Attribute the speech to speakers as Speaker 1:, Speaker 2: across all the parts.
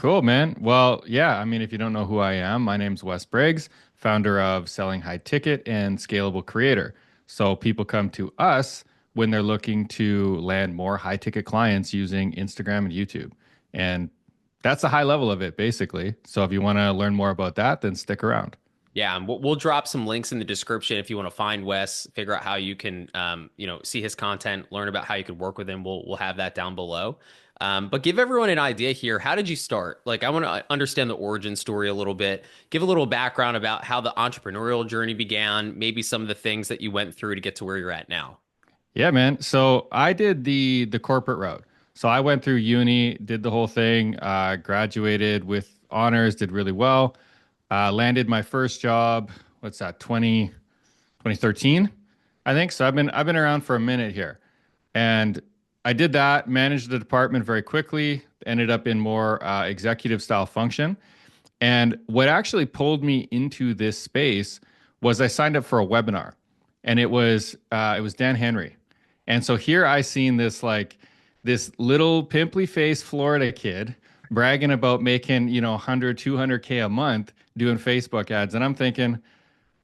Speaker 1: Cool, man. Well, yeah, I mean, if you don't know who I am, my name's Wes Briggs, founder of Selling High Ticket and Scalable Creator. So people come to us when they're looking to land more high ticket clients using Instagram and YouTube. And that's the high level of it, basically. So if you want to learn more about that, then stick around.
Speaker 2: Yeah, and we'll drop some links in the description if you want to find Wes, figure out how you can, see his content, learn about how you could work with him. We'll have that down below. But give everyone an idea here. How did you start? Like, I want to understand the origin story a little bit. Give a little background about how the entrepreneurial journey began, maybe some of the things that you went through to get to where you're at now.
Speaker 1: Yeah, man. So I did the corporate route. So I went through uni, did the whole thing, graduated with honors, did really well. Landed my first job, what's that, 2013, I think. So I've been around for a minute here. And I did that, managed the department very quickly, ended up in more executive style function. And what actually pulled me into this space was I signed up for a webinar, and it was Dan Henry. And so here I seen this little pimply faced Florida kid bragging about making, 100, 200K a month doing Facebook ads. And I'm thinking,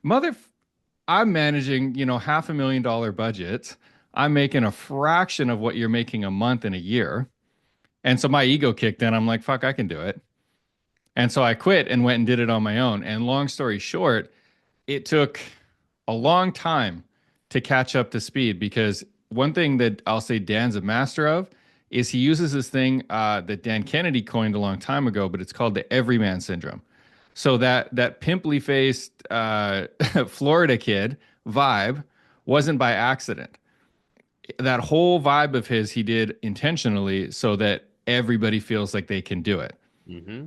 Speaker 1: mother, I'm managing, $500,000 budgets. I'm making a fraction of what you're making a month in a year. And so my ego kicked in. I'm like, fuck, I can do it. And so I quit and went and did it on my own. And long story short, it took a long time to catch up to speed because one thing that I'll say Dan's a master of is he uses this thing that Dan Kennedy coined a long time ago, but it's called the everyman syndrome. So that pimply faced Florida kid vibe wasn't by accident. That whole vibe of his he did intentionally so that everybody feels like they can do it.
Speaker 2: Hmm.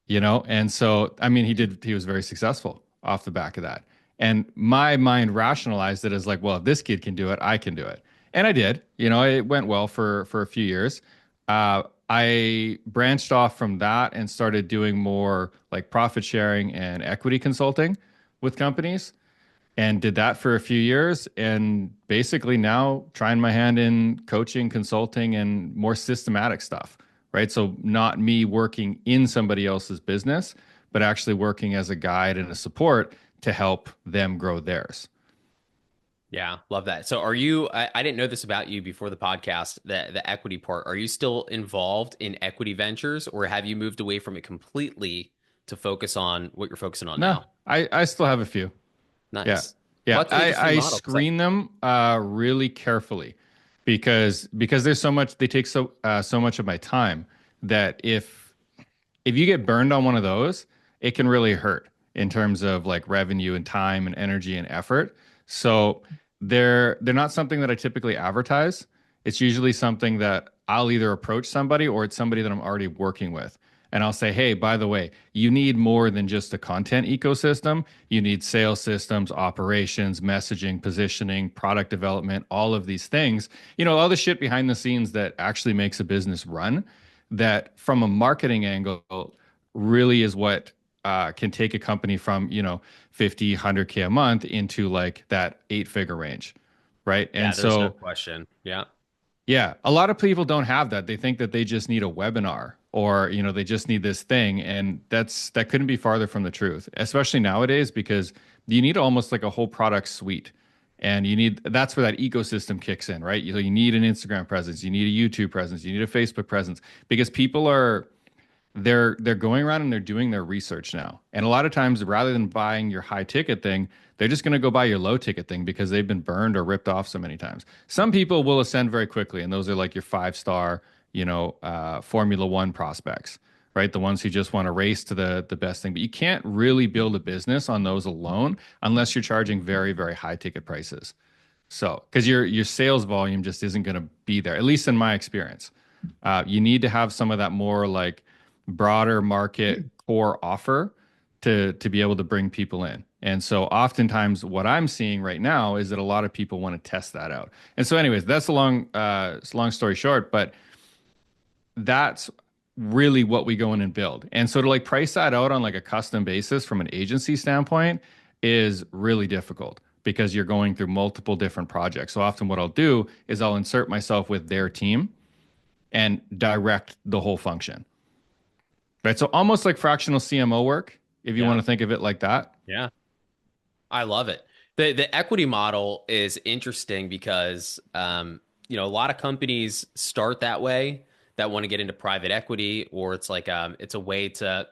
Speaker 1: And so I mean he was very successful off the back of that. And my mind rationalized it as like, well, if this kid can do it, I can do it. And I did. It went well for a few years. I branched off from that and started doing more like profit sharing and equity consulting with companies and did that for a few years and basically now trying my hand in coaching, consulting, and more systematic stuff, right? So not me working in somebody else's business, but actually working as a guide and a support to help them grow theirs.
Speaker 2: Yeah, love that. So I didn't know this about you before the podcast, the equity part. Are you still involved in equity ventures or have you moved away from it completely to focus on what you're focusing on
Speaker 1: No,
Speaker 2: now?
Speaker 1: I still have a few. Yeah.
Speaker 2: Nice.
Speaker 1: Yeah.
Speaker 2: Well, that's an interesting
Speaker 1: I
Speaker 2: model because
Speaker 1: screen them really carefully because there's so much they take so much of my time that if you get burned on one of those, it can really hurt in terms of like revenue and time and energy and effort. So they're not something that I typically advertise. It's usually something that I'll either approach somebody or it's somebody that I'm already working with. And I'll say, hey, by the way, you need more than just a content ecosystem. You need sales systems, operations, messaging, positioning, product development, all of these things. All the shit behind the scenes that actually makes a business run, that from a marketing angle really is what can take a company from, 50, 100K a month into like that eight-figure range, right?
Speaker 2: yeah,
Speaker 1: And
Speaker 2: there's no
Speaker 1: so
Speaker 2: question. Yeah.
Speaker 1: yeah, a lot of people don't have that. They think that they just need a webinar or, they just need this thing. And that couldn't be farther from the truth, especially nowadays, because you need almost like a whole product suite. And that's where that ecosystem kicks in, right? You need an Instagram presence, you need a YouTube presence, you need a Facebook presence, because people they're going around and they're doing their research now. And a lot of times, rather than buying your high ticket thing, they're just going to go buy your low ticket thing because they've been burned or ripped off so many times. Some people will ascend very quickly, and those are like your 5-star, Formula One prospects, right? The ones who just want to race to the best thing. But you can't really build a business on those alone unless you're charging very, very high ticket prices. So, because your sales volume just isn't going to be there, at least in my experience. You need to have some of that more like broader market core offer to be able to bring people in. And so oftentimes what I'm seeing right now is that a lot of people want to test that out. And so anyways, that's a long story short, but that's really what we go in and build. And so to like price that out on like a custom basis from an agency standpoint is really difficult because you're going through multiple different projects. So often what I'll do is I'll insert myself with their team and direct the whole function. Right. So almost like fractional CMO work, if you
Speaker 2: Yeah.
Speaker 1: want to think of it like that.
Speaker 2: Yeah. I love it. The equity model is interesting because a lot of companies start that way that want to get into private equity, or it's like it's a way to,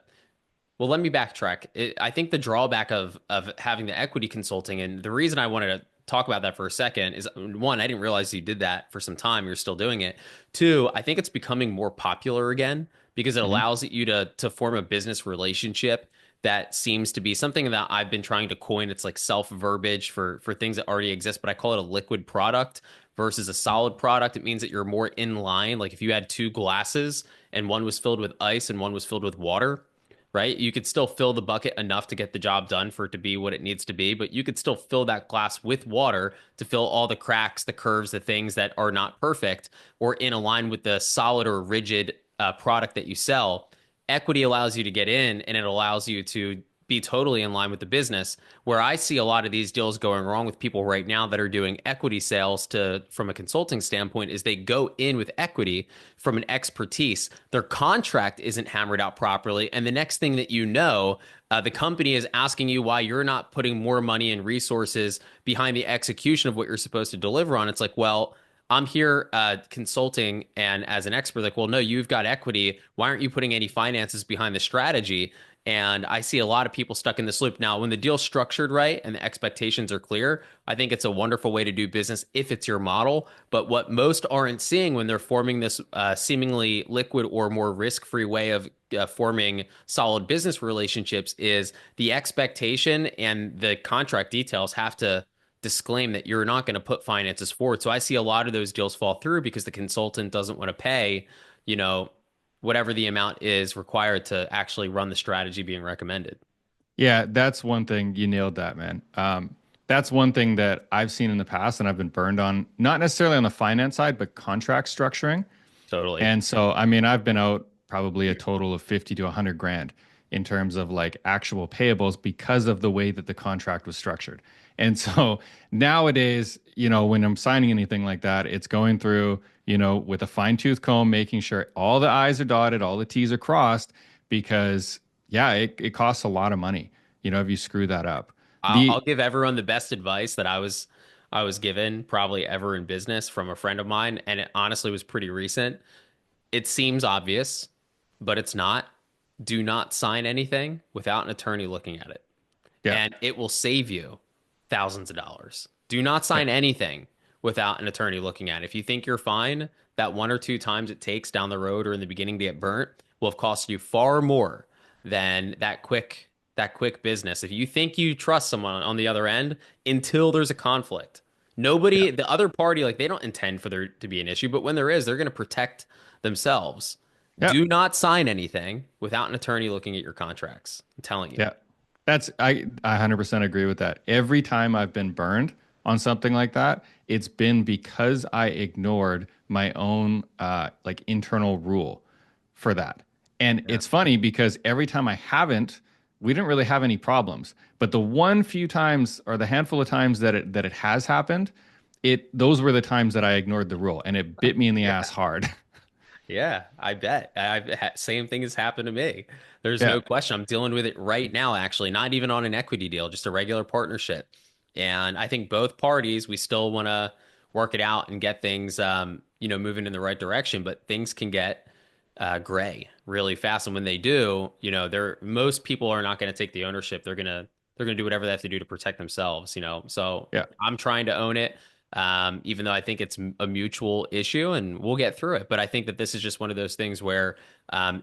Speaker 2: well, let me backtrack. I think the drawback of having the equity consulting, and the reason I wanted to talk about that for a second is, one, I didn't realize you did that for some time. You're still doing it. Two, I think it's becoming more popular again because it
Speaker 1: Hmm.
Speaker 2: allows you to form a business relationship that seems to be something that I've been trying to coin. It's like self verbiage for things that already exist, but I call it a liquid product versus a solid product. It means that you're more in line. Like if you had two glasses and one was filled with ice and one was filled with water, right? You could still fill the bucket enough to get the job done for it to be what it needs to be, but you could still fill that glass with water to fill all the cracks, the curves, the things that are not perfect or in align with the solid or rigid product that you sell. Equity allows you to get in and it allows you to be totally in line with the business. Where I see a lot of these deals going wrong with people right now that are doing equity sales to from a consulting standpoint is they go in with equity from an expertise. Their contract isn't hammered out properly, and the next thing that you know, the company is asking you why you're not putting more money and resources behind the execution of what you're supposed to deliver on. It's like, well, I'm here consulting and as an expert, like, well, no, you've got equity. Why aren't you putting any finances behind the strategy? And I see a lot of people stuck in this loop. Now, when the deal's structured right and the expectations are clear, I think it's a wonderful way to do business if it's your model. But what most aren't seeing when they're forming this seemingly liquid or more risk-free way of forming solid business relationships is the expectation and the contract details have to disclaim that you're not going to put finances forward. So I see a lot of those deals fall through because the consultant doesn't want to pay, you know, whatever the amount is required to actually run the strategy being recommended.
Speaker 1: Yeah, that's one thing. You nailed that, man. That's one thing that I've seen in the past and I've been burned on, not necessarily on the finance side, but contract structuring.
Speaker 2: Totally.
Speaker 1: And so, I mean, I've been out probably a total of 50 to 100 grand in terms of like actual payables because of the way that the contract was structured. And so nowadays, when I'm signing anything like that, it's going through, with a fine-tooth comb, making sure all the I's are dotted, all the T's are crossed, because yeah, it costs a lot of money, if you screw that up.
Speaker 2: I'll
Speaker 1: The
Speaker 2: give everyone the best advice that I was given probably ever in business from a friend of mine, and it honestly was pretty recent. It seems obvious, but it's not. Do not sign anything without an attorney looking at it,
Speaker 1: yeah,
Speaker 2: and it will save you thousands of dollars. Do not
Speaker 1: yeah,
Speaker 2: sign anything without an attorney looking at it. If you think you're fine, that one or two times it takes down the road or in the beginning to get burnt will have cost you far more than that quick business. If you think you trust someone on the other end until there's a conflict.
Speaker 1: yeah,
Speaker 2: Nobody, the other party, like they don't intend for there to be an issue, but when there is, they're going to protect themselves.
Speaker 1: yeah.
Speaker 2: Do not sign anything without an attorney looking at your contracts. I'm telling you.
Speaker 1: Yeah. I 100% agree with that. Every time I've been burned on something like that, it's been because I ignored my own like internal rule for that. And
Speaker 2: Yeah.
Speaker 1: it's funny because every time I haven't, we didn't really have any problems. But the one few times or the handful of times that it has happened, those were the times that I ignored the rule and it bit me in the
Speaker 2: Yeah.
Speaker 1: ass hard.
Speaker 2: Yeah, I bet. Same thing has happened to me. There's
Speaker 1: Yeah.
Speaker 2: no question. I'm dealing with it right now, actually, not even on an equity deal, just a regular partnership. And I think both parties, we still want to work it out and get things, moving in the right direction, but things can get gray really fast. And when they do, most people are not going to take the ownership. They're gonna do whatever they have to do to protect themselves. So
Speaker 1: Yeah.
Speaker 2: I'm trying to own it, even though I think it's a mutual issue and we'll get through it. But I think that this is just one of those things where,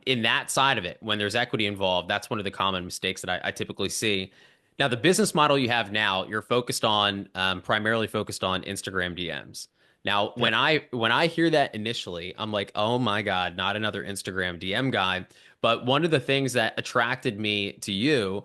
Speaker 2: in that side of it, when there's equity involved, that's one of the common mistakes that I typically see. Now, the business model you have now, you're focused on, primarily focused on Instagram DMs. Now,
Speaker 1: Yeah.
Speaker 2: when I hear that initially, I'm like, oh my God, not another Instagram DM guy. But one of the things that attracted me to you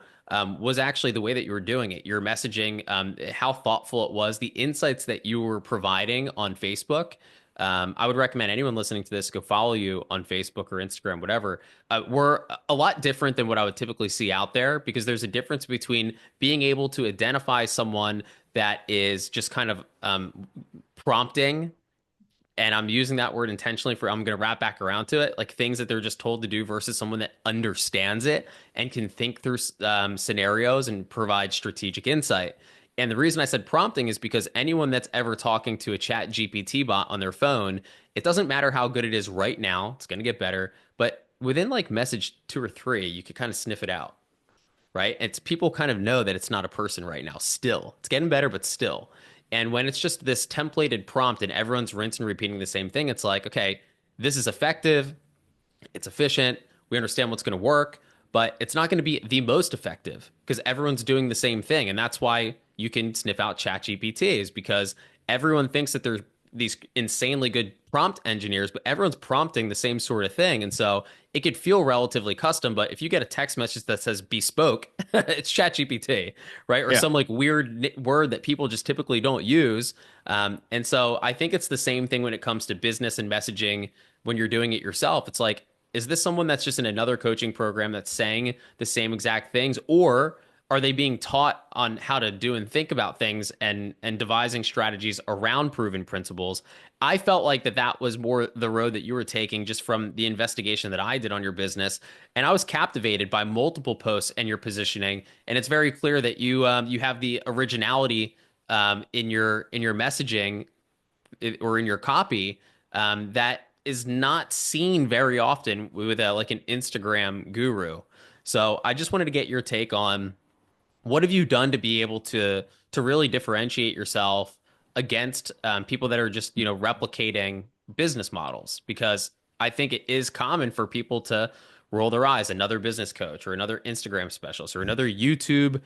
Speaker 2: was actually the way that you were doing it, your messaging, how thoughtful it was, the insights that you were providing on Facebook. I would recommend anyone listening to this go follow you on Facebook or Instagram, whatever. Were a lot different than what I would typically see out there because there's a difference between being able to identify someone that is just kind of prompting And I'm using that word intentionally for I'm going to wrap back around to it, like things that they're just told to do versus someone that understands it and can think through scenarios and provide strategic insight. And the reason I said prompting is because anyone that's ever talking to a chat GPT bot on their phone, it doesn't matter how good it is right now, it's going to get better. But within like message two or three, you could kind of sniff it out, right? It's people kind of know that it's not a person right now. Still, it's getting better, but still. And when it's just this templated prompt and everyone's rinsing and repeating the same thing, it's like, okay, this is effective, it's efficient, we understand what's going to work, but it's not going to be the most effective because everyone's doing the same thing. And that's why you can sniff out chat GPTs because everyone thinks that they're these insanely good prompt engineers, but everyone's prompting the same sort of thing. And so it could feel relatively custom, but if you get a text message that says bespoke, it's chat GPT, right? Or
Speaker 1: Yeah.
Speaker 2: some like weird word that people just typically don't use. And so I think it's the same thing when it comes to business and messaging when you're doing it yourself. It's like, is this someone that's just in another coaching program that's saying the same exact things, or are they being taught on how to do and think about things and devising strategies around proven principles? I felt like that was more the road that you were taking just from the investigation that I did on your business, and I was captivated by multiple posts and your positioning. And it's very clear that you have the originality in your messaging or in your copy that is not seen very often with like an Instagram guru. So I just wanted to get your take on what have you done to be able to really differentiate yourself against people that are just replicating business models? Because I think it is common for people to roll their eyes. Another business coach or another Instagram specialist or another YouTube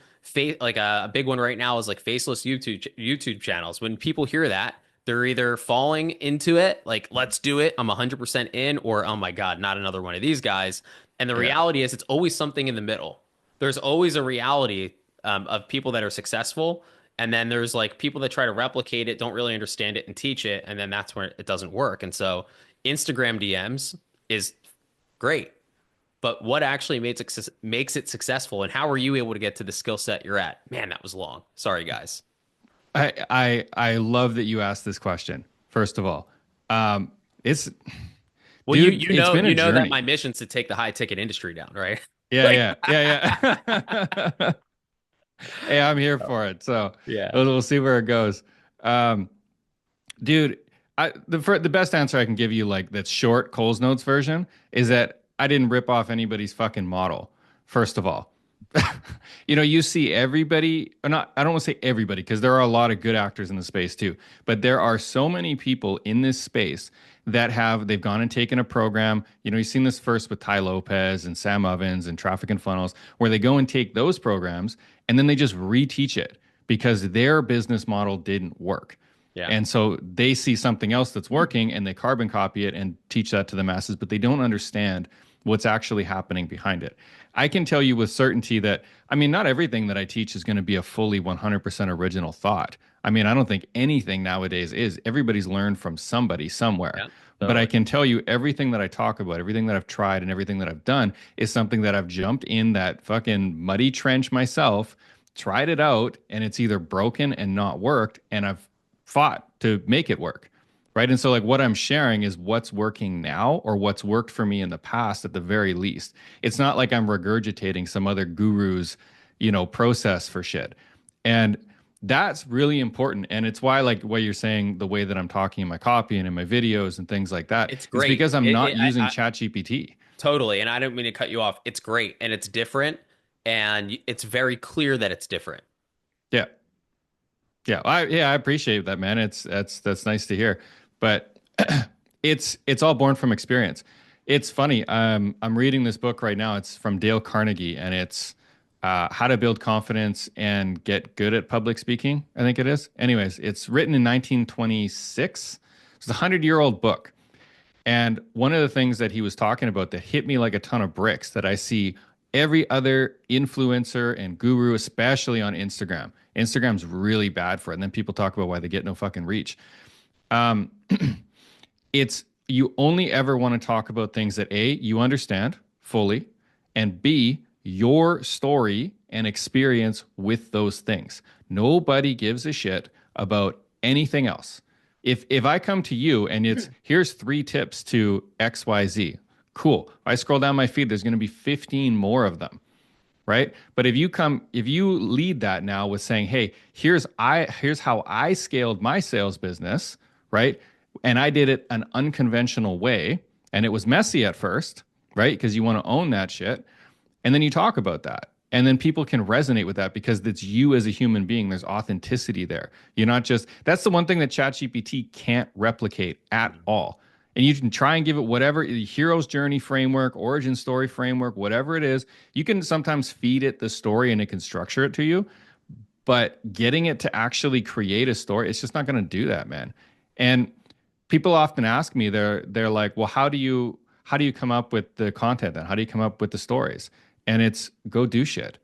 Speaker 2: like a big one right now is like faceless YouTube channels. When people hear that, they're either falling into it, like let's do it, I'm 100% in, or oh my God, not another one of these guys. And the
Speaker 1: Yeah.
Speaker 2: reality is, it's always something in the middle. There's always a reality of people that are successful. And then there's like people that try to replicate it, don't really understand it and teach it. And then that's where it doesn't work. And so Instagram DMs is great. But what actually makes it successful? And how are you able to get to the skill set you're at? Man, that was long. Sorry, guys.
Speaker 1: I love that you asked this question. First of all, it's
Speaker 2: Well, you
Speaker 1: dude,
Speaker 2: you
Speaker 1: it's
Speaker 2: know
Speaker 1: been a
Speaker 2: you know that
Speaker 1: journey.
Speaker 2: my mission's to take the high ticket industry down, right?
Speaker 1: Yeah,
Speaker 2: Like,
Speaker 1: yeah, yeah. Hey, I'm here for it. So
Speaker 2: yeah.
Speaker 1: we'll see where it goes. Um, dude, the best answer I can give you, like that's short Coles Notes version, is that I didn't rip off anybody's fucking model. First of all, you see everybody, or not. I don't want to say everybody because there are a lot of good actors in the space too. But there are so many people in this space that they've gone and taken a program. You've seen this first with Ty Lopez and Sam Ovens and Traffic and Funnels, where they go and take those programs and then they just reteach it because their business model didn't work.
Speaker 2: Yeah.
Speaker 1: And so they see something else that's working and they carbon copy it and teach that to the masses, but they don't understand what's actually happening behind it. I can tell you with certainty that, I mean, not everything that I teach is going to be a fully 100% original thought. I mean, I don't think anything nowadays is. Everybody's learned from somebody somewhere.
Speaker 2: Yeah.
Speaker 1: But I
Speaker 2: Totally.
Speaker 1: can tell you everything that I talk about, everything that I've tried and everything that I've done is something that I've jumped in that fucking muddy trench myself, tried it out, and it's either broken and not worked, and I've fought to make it work. Right. And so, like, what I'm sharing is what's working now or what's worked for me in the past at the very least. It's not like I'm regurgitating some other guru's, process for shit. And that's really important. And it's why, like, what you're saying, the way that I'm talking in my copy and in my videos and things like that
Speaker 2: It's
Speaker 1: is
Speaker 2: great.
Speaker 1: because I'm not using ChatGPT.
Speaker 2: Totally. And I don't mean to cut you off. It's great and it's different. And it's very clear that it's different.
Speaker 1: Yeah. I appreciate that, man. That's nice to hear. But it's all born from experience. It's funny. I'm reading this book right now. It's from Dale Carnegie, and it's How to Build Confidence and Get Good at Public Speaking. I think it is. Anyways, it's written in 1926. It's a 100-year-old book. And one of the things that he was talking about that hit me like a ton of bricks that I see every other influencer and guru, especially on Instagram. Instagram's really bad for it. And then people talk about why they get no fucking reach. Um, it's you only ever want to talk about things that A, you understand fully, and B, your story and experience with those things. Nobody gives a shit about anything else. If I come to you and it's here's 3 tips to XYZ, cool. I scroll down my feed, there's going to be 15 more of them, right? But if you lead that now with saying, "Hey, here's how I scaled my sales business," right? And I did it an unconventional way, and it was messy at first, right? Because you want to own that shit. And then you talk about that. And then people can resonate with that because it's you as a human being. There's authenticity there. You're not just, that's the one thing that ChatGPT can't replicate at all. And you can try and give it whatever hero's journey framework, origin story framework, whatever it is. You can sometimes feed it the story and it can structure it to you. But getting it to actually create a story, it's just not going to do that, man. And people often ask me, they're like, well, how do you come up with the content then? How do you come up with the stories? And it's go do shit,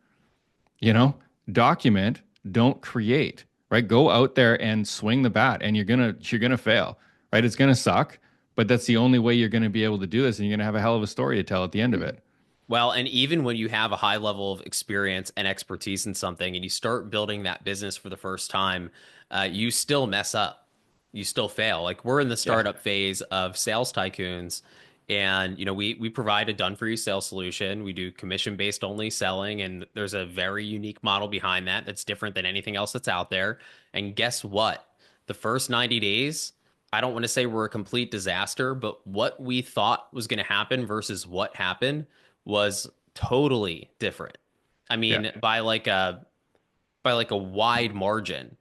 Speaker 1: you know, document, don't create, right? Go out there and swing the bat and you're gonna fail, right? It's gonna suck, but that's the only way you're gonna be able to do this, and you're gonna have a hell of a story to tell at the end of it.
Speaker 2: Well, and even when you have a high level of experience and expertise in something and you start building that business for the first time, you still mess up. You still fail. Like we're in the
Speaker 1: Yeah.
Speaker 2: startup phase of sales tycoons. And we provide a done for you sales solution. We do commission based only selling, and there's a very unique model behind that that's different than anything else that's out there. And guess what? The first 90 days, I don't want to say we're a complete disaster, but what we thought was going to happen versus what happened was totally different. I
Speaker 1: Yeah.
Speaker 2: mean, by like a wide margin.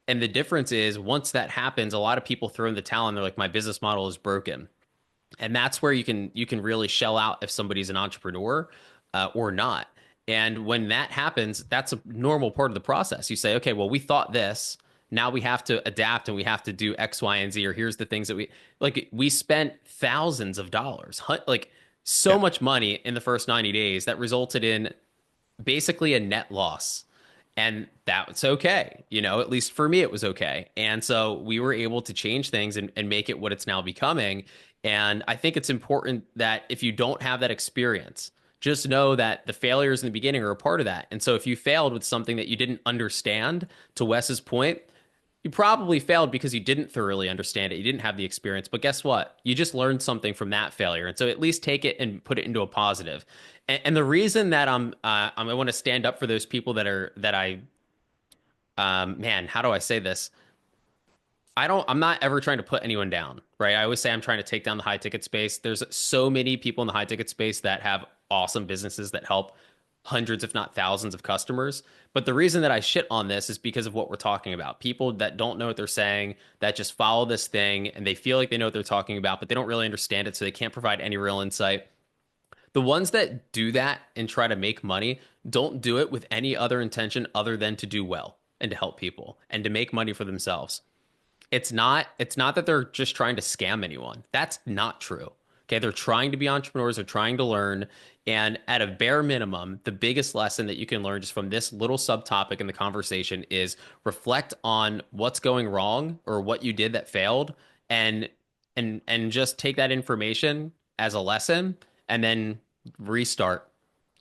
Speaker 2: And the difference is once that happens, a lot of people throw in the towel and they're like, my business model is broken. And that's where you can really shell out if somebody's an entrepreneur or not. And when that happens, that's a normal part of the process. You say, okay, well, we thought this. Now we have to adapt and we have to do X, Y, and Z. Or here's the things that we spent thousands of dollars, like so
Speaker 1: Yeah.
Speaker 2: much money in the first 90 days that resulted in basically a net loss. And that's okay. At least for me, it was okay. And so we were able to change things and make it what it's now becoming. And I think it's important that if you don't have that experience, just know that the failures in the beginning are a part of that. And so if you failed with something that you didn't understand, to Wes's point, you probably failed because you didn't thoroughly understand it. You didn't have the experience. But guess what? You just learned something from that failure. And so at least take it and put it into a positive. And the reason that I want to stand up for those people man, how do I say this? I'm not ever trying to put anyone down, right? I always say I'm trying to take down the high ticket space. There's so many people in the high ticket space that have awesome businesses that help hundreds, if not thousands of customers. But the reason that I shit on this is because of what we're talking about. People that don't know what they're saying, that just follow this thing and they feel like they know what they're talking about, but they don't really understand it. So they can't provide any real insight. The ones that do that and try to make money don't do it with any other intention other than to do well and to help people and to make money for themselves. It's not that they're just trying to scam anyone. That's not true. Okay, they're trying to be entrepreneurs, they're trying to learn, and at a bare minimum, the biggest lesson that you can learn just from this little subtopic in the conversation is reflect on what's going wrong or what you did that failed and and just take that information as a lesson and then restart,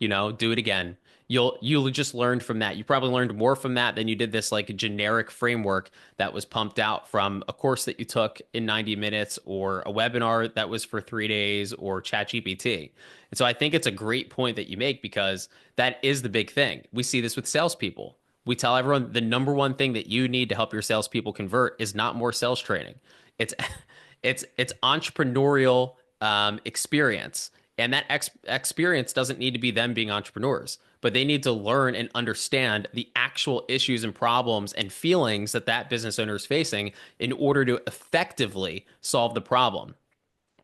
Speaker 2: do it again. You'll just learned from that. You probably learned more from that than you did this like generic framework that was pumped out from a course that you took in 90 minutes or a webinar that was for 3 days or ChatGPT. And so I think it's a great point that you make because that is the big thing. We see this with salespeople. We tell everyone the number one thing that you need to help your salespeople convert is not more sales training. It's it's entrepreneurial experience. And that experience doesn't need to be them being entrepreneurs, but they need to learn and understand the actual issues and problems and feelings that that business owner is facing in order to effectively solve the problem,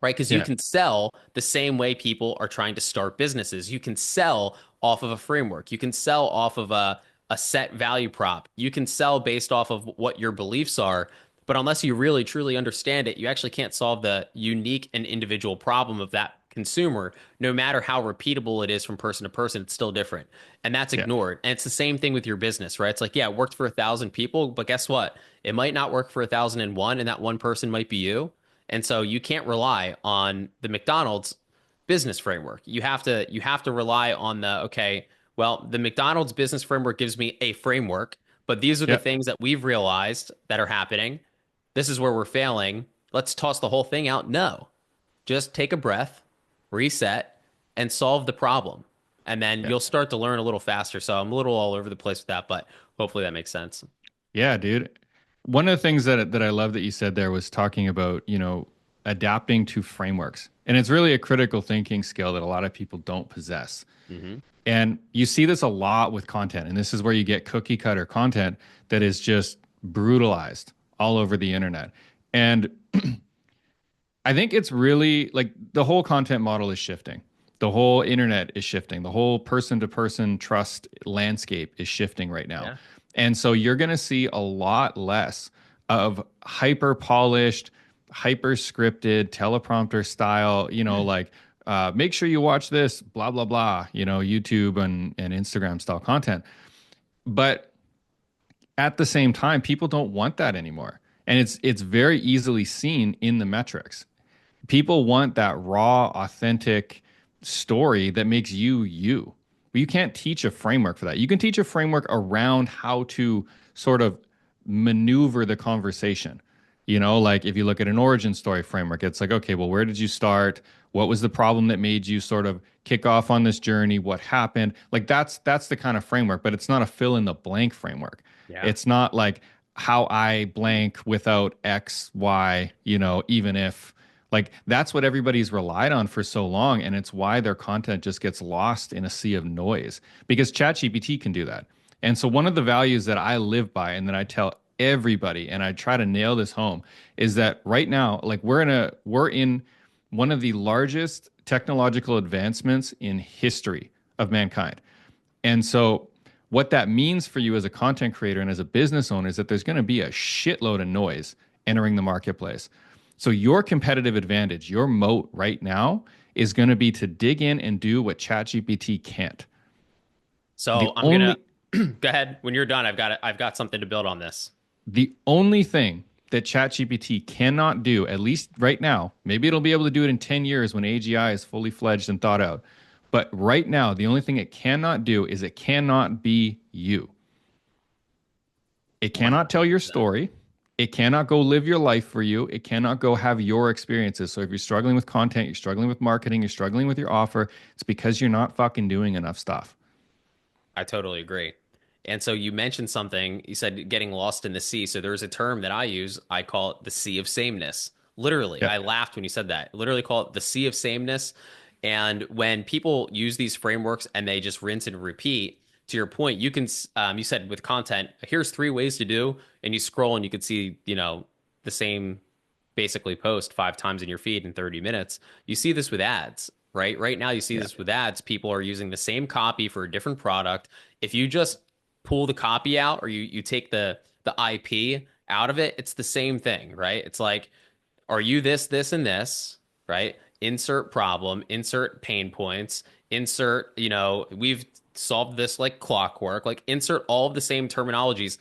Speaker 2: right? Because you
Speaker 1: Yeah.
Speaker 2: can sell the same way people are trying to start businesses. You can sell off of a framework. You can sell off of a set value prop. You can sell based off of what your beliefs are. But unless you really truly understand it, you actually can't solve the unique and individual problem of that consumer. No matter how repeatable it is from person to person, it's still different. And that's
Speaker 1: Yeah.
Speaker 2: ignored. And it's the same thing with your business, right? It's like, yeah, it worked for 1,000 people, but guess what? It might not work for 1,001, and that one person might be you. And so you can't rely on the McDonald's business framework. You have to rely on okay, well, the McDonald's business framework gives me a framework, but these are the
Speaker 1: Yeah.
Speaker 2: things that we've realized that are happening. This is where we're failing. Let's toss the whole thing out. No, just take a breath, reset, and solve the problem. And then
Speaker 1: Yeah.
Speaker 2: you'll start to learn a little faster. So I'm a little all over the place with that, but hopefully that makes sense.
Speaker 1: Yeah, dude. One of the things that I love that you said there was talking about, adapting to frameworks. And it's really a critical thinking skill that a lot of people don't possess.
Speaker 2: Hmm.
Speaker 1: And you see this a lot with content. And this is where you get cookie cutter content that is just brutalized all over the internet. And I think it's really like the whole content model is shifting. The whole internet is shifting. The whole person to person trust landscape is shifting right now.
Speaker 2: Yeah.
Speaker 1: And so you're going to see a lot less of hyper polished, hyper scripted teleprompter style, like make sure you watch this, blah, blah, blah, YouTube and Instagram style content. But at the same time, people don't want that anymore. And it's very easily seen in the metrics. People want that raw, authentic story that makes you you. But you can't teach a framework for that. You can teach a framework around how to sort of maneuver the conversation. Like if you look at an origin story framework, it's like, okay, well, where did you start? What was the problem that made you sort of kick off on this journey? What happened? Like that's the kind of framework, but it's not a fill in the blank framework.
Speaker 2: Yeah.
Speaker 1: It's not like how I blank without X, Y, even if like that's what everybody's relied on for so long. And it's why their content just gets lost in a sea of noise because ChatGPT can do that. And so one of the values that I live by and that I tell everybody, and I try to nail this home, is that right now, like we're in one of the largest technological advancements in history of mankind. And so what that means for you as a content creator and as a business owner is that there's going to be a shitload of noise entering the marketplace. So your competitive advantage, your moat right now is going to be to dig in and do what ChatGPT can't. The
Speaker 2: So I'm gonna
Speaker 1: only
Speaker 2: go ahead. When you're done, I've got something to build on this.
Speaker 1: the only thing that ChatGPT cannot do, at least right now, maybe it'll be able to do it in 10 years when AGI is fully fledged and thought out. But right now, the only thing it cannot do is it cannot be you. It cannot tell your
Speaker 2: 100%.
Speaker 1: story. It cannot go live your life for you. It cannot go have your experiences. So if you're struggling with content, you're struggling with marketing, you're struggling with your offer, it's because you're not fucking doing enough stuff.
Speaker 2: I totally agree. And so you mentioned something, you said getting lost in the sea. So there's a term that I use. I call it the sea of sameness. Literally,
Speaker 1: Yeah.
Speaker 2: I laughed when you said that. Literally call it the sea of sameness. And when people use these frameworks and they just rinse and repeat, to your point, you said with content, here's three ways to do, and you scroll and you could see, the same basically post 5 times in your feed in 30 minutes. You see this with ads, right? Right now, you see
Speaker 1: Yeah.
Speaker 2: this with ads. People are using the same copy for a different product. If you just pull the copy out or you take the IP out of it, it's the same thing, right? It's like, are you this, this, and this, right? Insert problem, insert pain points, insert, we've solved this like clockwork, like insert all of the same terminologies.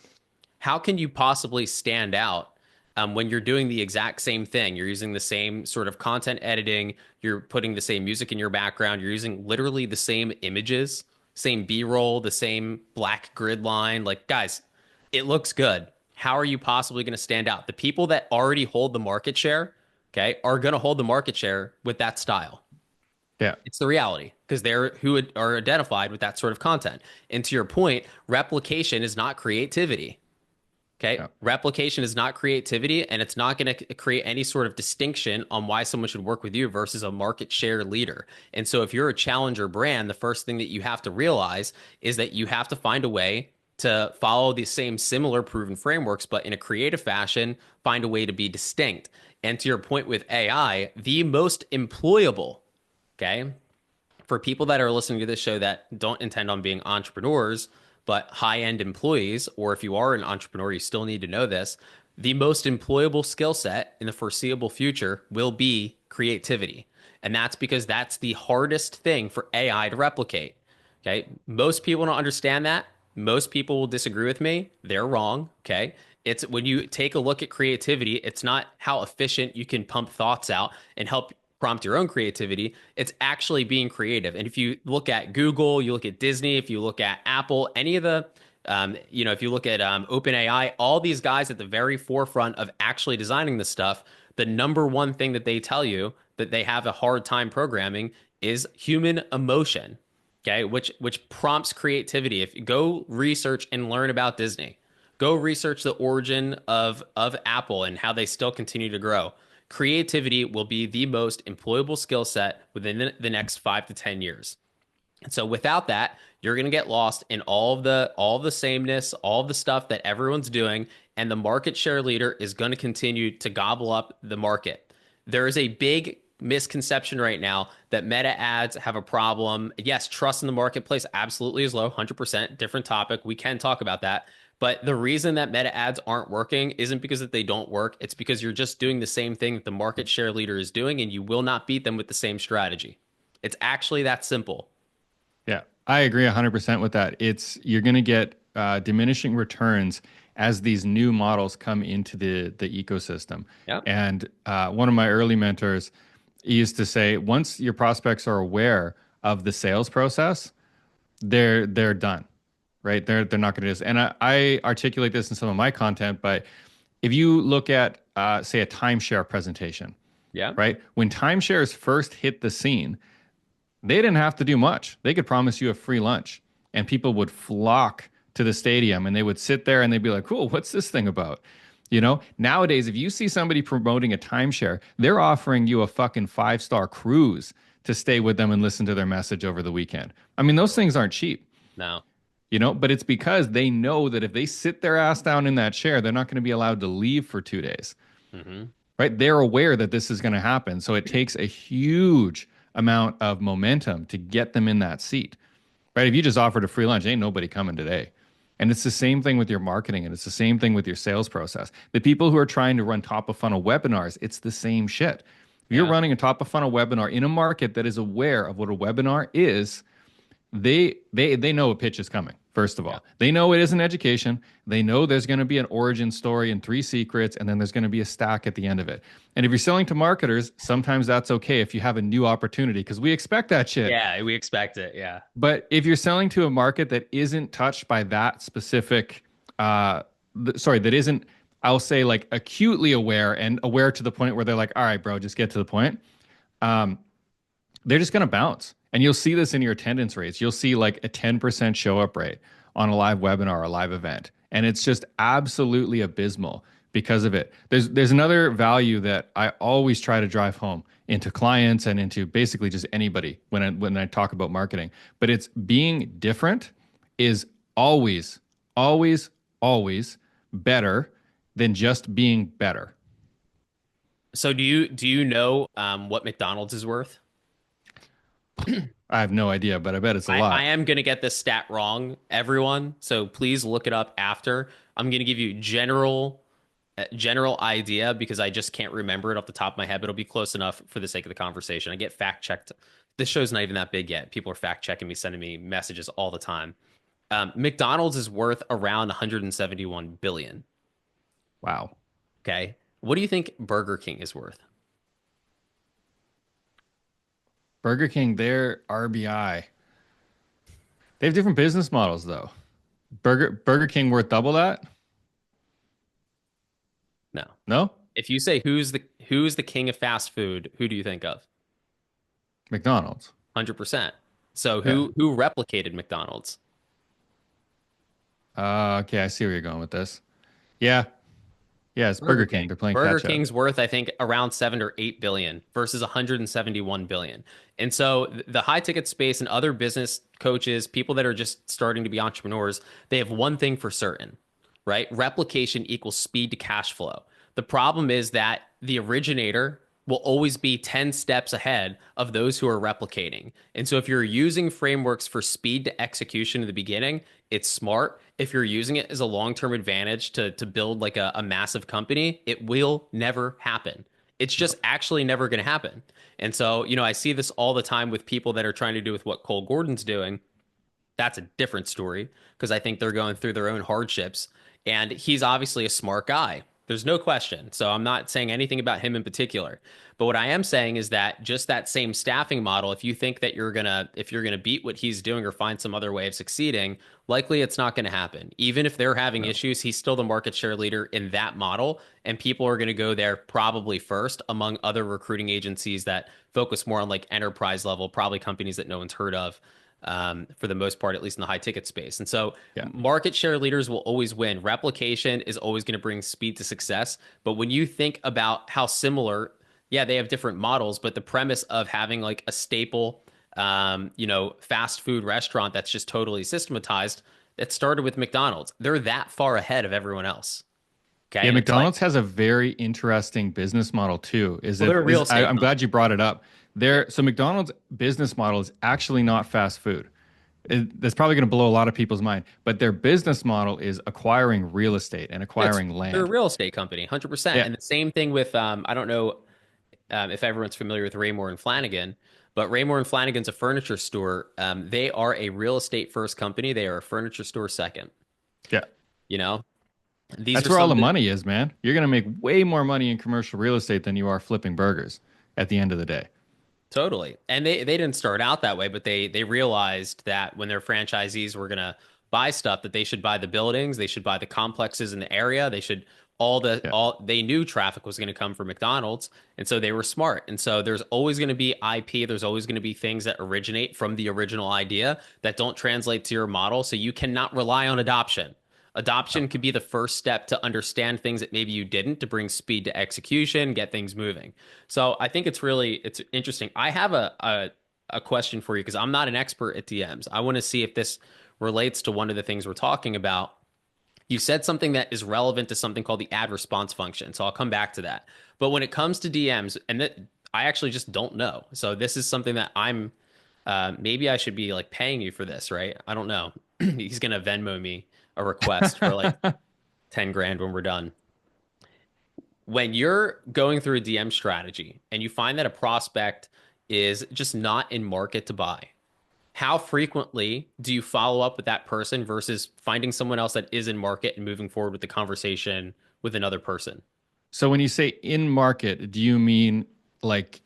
Speaker 2: How can you possibly stand out when you're doing the exact same thing? You're using the same sort of content editing, you're putting the same music in your background, you're using literally the same images, same B-roll, the same black grid line. Like, guys, it looks good. How are you possibly going to stand out? The people that already hold the market share, okay, are going to hold the market share with that style.
Speaker 1: Yeah.
Speaker 2: It's the reality because they're who are identified with that sort of content. And to your point, replication is not creativity. Okay.
Speaker 1: Yeah.
Speaker 2: Replication is not creativity, and it's not going to create any sort of distinction on why someone should work with you versus a market share leader. And so, if you're a challenger brand, the first thing that you have to realize is that you have to find a way to follow the same similar proven frameworks, but in a creative fashion, find a way to be distinct. And to your point with AI, the most employable, okay, for people that are listening to this show that don't intend on being entrepreneurs, but high end employees, or if you are an entrepreneur, you still need to know this. The most employable skill set in the foreseeable future will be creativity. And that's because that's the hardest thing for AI to replicate. Okay. Most people don't understand that. Most people will disagree with me. They're wrong. Okay. It's when you take a look at creativity, it's not how efficient you can pump thoughts out and help prompt your own creativity. It's actually being creative. And if you look at Google, you look at Disney, if you look at Apple, any of the If you look at OpenAI, all these guys at the very forefront of actually designing this stuff, the number one thing that they tell you that they have a hard time programming is human emotion. Okay, which prompts creativity. If you go research and learn about Disney, go research the origin of Apple and how they still continue to grow. Creativity will be the most employable skill set within the next 5 to 10 years. And so without that, you're going to get lost in all of the sameness, all of the stuff that everyone's doing, and the market share leader is going to continue to gobble up the market. There is a big misconception right now that meta ads have a problem. Yes, trust in the marketplace absolutely is low, 100%, different topic. We can talk about that. But the reason that meta ads aren't working isn't because that they don't work. It's because you're just doing the same thing that the market share leader is doing, and you will not beat them with the same strategy. It's actually that simple.
Speaker 1: Yeah, I agree 100% with that. You're going to get diminishing returns as these new models come into the ecosystem.
Speaker 2: Yeah.
Speaker 1: And one of my early mentors used to say, once your prospects are aware of the sales process, they're done, right? They're not going to do this. And I articulate this in some of my content, but if you look at say a timeshare presentation,
Speaker 2: Yeah.
Speaker 1: right? When timeshares first hit the scene, they didn't have to do much. They could promise you a free lunch, and people would flock to the stadium and they would sit there and they'd be like, cool, what's this thing about? Nowadays, if you see somebody promoting a timeshare, they're offering you a fucking 5-star cruise to stay with them and listen to their message over the weekend. I mean, those things aren't cheap,
Speaker 2: No.
Speaker 1: but it's because they know that if they sit their ass down in that chair, they're not going to be allowed to leave for 2 days,
Speaker 2: Hmm.
Speaker 1: right? They're aware that this is going to happen. So it takes a huge amount of momentum to get them in that seat, right? If you just offered a free lunch, ain't nobody coming today. And it's the same thing with your marketing, and it's the same thing with your sales process. The people who are trying to run top of funnel webinars, it's the same shit. If you're
Speaker 2: Yeah.
Speaker 1: running a top of funnel webinar in a market that is aware of what a webinar is, they know a pitch is coming. First of
Speaker 2: Yeah.
Speaker 1: all, they know it is an education. They know there's going to be an origin story and 3 secrets, and then there's going to be a stack at the end of it. And if you're selling to marketers, sometimes that's okay if you have a new opportunity because we expect that shit.
Speaker 2: Yeah, we expect it. Yeah.
Speaker 1: But if you're selling to a market that isn't touched by that specific, that isn't, I'll say, like acutely aware and aware to the point where they're like, all right, bro, just get to the point. Um, they're just going to bounce. And you'll see this in your attendance rates. You'll see like a 10% show up rate on a live webinar or a live event. And it's just absolutely abysmal because of it. There's another value that I always try to drive home into clients and into basically just anybody when I talk about marketing. But it's being different is always, always, always better than just being better.
Speaker 2: So do you know what McDonald's is worth?
Speaker 1: I have no idea, but I bet it's a
Speaker 2: I
Speaker 1: lot.
Speaker 2: am gonna get this stat wrong, everyone. So please look it up after. I'm gonna give you general idea because I just can't remember it off the top of my head, but it'll be close enough for the sake of the conversation. I get fact checked. This show's not even that big yet. People are fact checking me, sending me messages all the time. McDonald's is worth around 171 billion.
Speaker 1: Wow.
Speaker 2: Okay. What do you think Burger King is worth?
Speaker 1: Burger King, they're RBI. They have different business models though. Burger King worth double that?
Speaker 2: No.
Speaker 1: No?
Speaker 2: If you say who's the king of fast food, who do you think of?
Speaker 1: McDonald's.
Speaker 2: 100%. So
Speaker 1: Yeah.
Speaker 2: who replicated McDonald's?
Speaker 1: Okay, I see where you're going with this. Yeah. Yeah, it's
Speaker 2: Burger
Speaker 1: Burger King.
Speaker 2: King.
Speaker 1: They're playing
Speaker 2: Burger
Speaker 1: catch up.
Speaker 2: King's worth, I think, around 7 or 8 billion versus 171 billion. And so the high ticket space and other business coaches, people that are just starting to be entrepreneurs, they have one thing for certain, right? Replication equals speed to cash flow. The problem is that the originator will always be 10 steps ahead of those who are replicating. And so if you're using frameworks for speed to execution in the beginning, it's smart. If you're using it as a long-term advantage to build like a massive company, it will never happen. It's just actually never going to happen. And so, I see this all the time with people that are trying to do with what Cole Gordon's doing. That's a different story because I think they're going through their own hardships. And he's obviously a smart guy. There's no question. So I'm not saying anything about him in particular. But what I am saying is that just that same staffing model, if you think that if you're gonna beat what he's doing or find some other way of succeeding, likely it's not gonna happen. Even if they're having
Speaker 1: No.
Speaker 2: issues, he's still the market share leader in that model, and people are gonna go there probably first among other recruiting agencies that focus more on like enterprise level, probably companies that no one's heard of. For the most part, at least in the high ticket space. And so
Speaker 1: Yeah.
Speaker 2: market share leaders will always win. Replication is always going to bring speed to success. But when you think about how similar, yeah, they have different models, but the premise of having like a staple, fast food restaurant that's just totally systematized, it started with McDonald's. They're that far ahead of everyone else. Okay.
Speaker 1: Yeah,
Speaker 2: And it's like,
Speaker 1: McDonald's has a very interesting business model too.
Speaker 2: well, they're a real estate
Speaker 1: I'm glad
Speaker 2: company.
Speaker 1: you brought it up. So McDonald's business model is actually not fast food. That's probably going to blow a lot of people's mind, but their business model is acquiring real estate and acquiring
Speaker 2: They're a
Speaker 1: land.
Speaker 2: real estate company, 100%.
Speaker 1: Yeah,
Speaker 2: And the same thing with, I don't know if everyone's familiar with Raymore and Flanagan, but Raymore and Flanagan's a furniture store. They are a real estate first company. They are a furniture store second.
Speaker 1: yeah.
Speaker 2: You know, these
Speaker 1: That's
Speaker 2: are
Speaker 1: where all
Speaker 2: some
Speaker 1: the
Speaker 2: of the
Speaker 1: money is, man. You're going to make way more money in commercial real estate than you are flipping burgers at the end of the day.
Speaker 2: totally. And they didn't start out that way, but they realized that when their franchisees were gonna buy stuff, that they should buy the buildings, they should buy the complexes in the area, they should
Speaker 1: Yeah.
Speaker 2: all they knew traffic was going to come from McDonald's, and so they were smart. And so there's always going to be IP, there's always going to be things that originate from the original idea that don't translate to your model, so you cannot rely on adoption. Adoption could be the first step to understand things that maybe you didn't, to bring speed to execution, get things moving. So I think it's interesting. I have a question for you because I'm not an expert at DMs. I want to see if this relates to one of the things we're talking about. You said something that is relevant to something called the ad response function. So I'll come back to that. But when it comes to DMs, and that I actually just don't know. So this is something that maybe I should be like paying you for this, right? I don't know. He's gonna Venmo me a request for like 10 grand when we're done. When you're going through a DM strategy and you find that a prospect is just not in market to buy, how frequently do you follow up with that person versus finding someone else that is in market and moving forward with the conversation with another person?
Speaker 1: So when you say in market, do you mean like,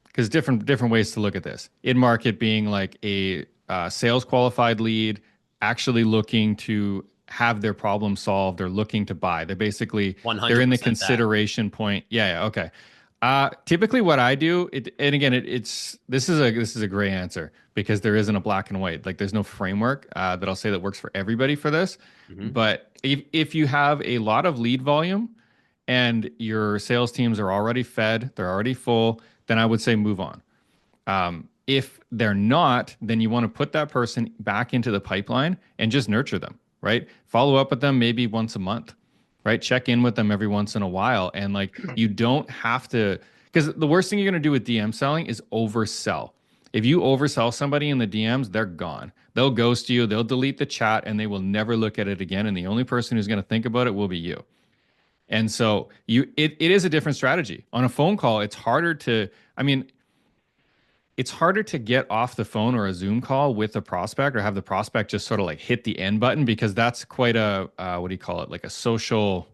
Speaker 1: because different ways to look at this. In market being like a sales qualified lead, actually looking to have their problem solved or looking to buy. They're in the
Speaker 2: 100% that.
Speaker 1: consideration point. Yeah, yeah, okay. Typically, what I do, and again, it's this is a gray answer because there isn't a black and white. Like, there's no framework that I'll say that works for everybody for this.
Speaker 2: Hmm.
Speaker 1: But if you have a lot of lead volume and your sales teams are already fed, they're already full, then I would say move on. If they're not, then you want to put that person back into the pipeline and just nurture them, right? Follow up with them maybe once a month, right? Check in with them every once in a while. And like, you don't have to, because the worst thing you're going to do with DM selling is oversell. If you oversell somebody in the DMs, they're gone. They'll ghost you, they'll delete the chat, and they will never look at it again. And the only person who's going to think about it will be you. And so it is a different strategy. On a phone call, I mean, it's harder to get off the phone or a Zoom call with a prospect or have the prospect just sort of like hit the end button because that's quite a what do you call it? Like a social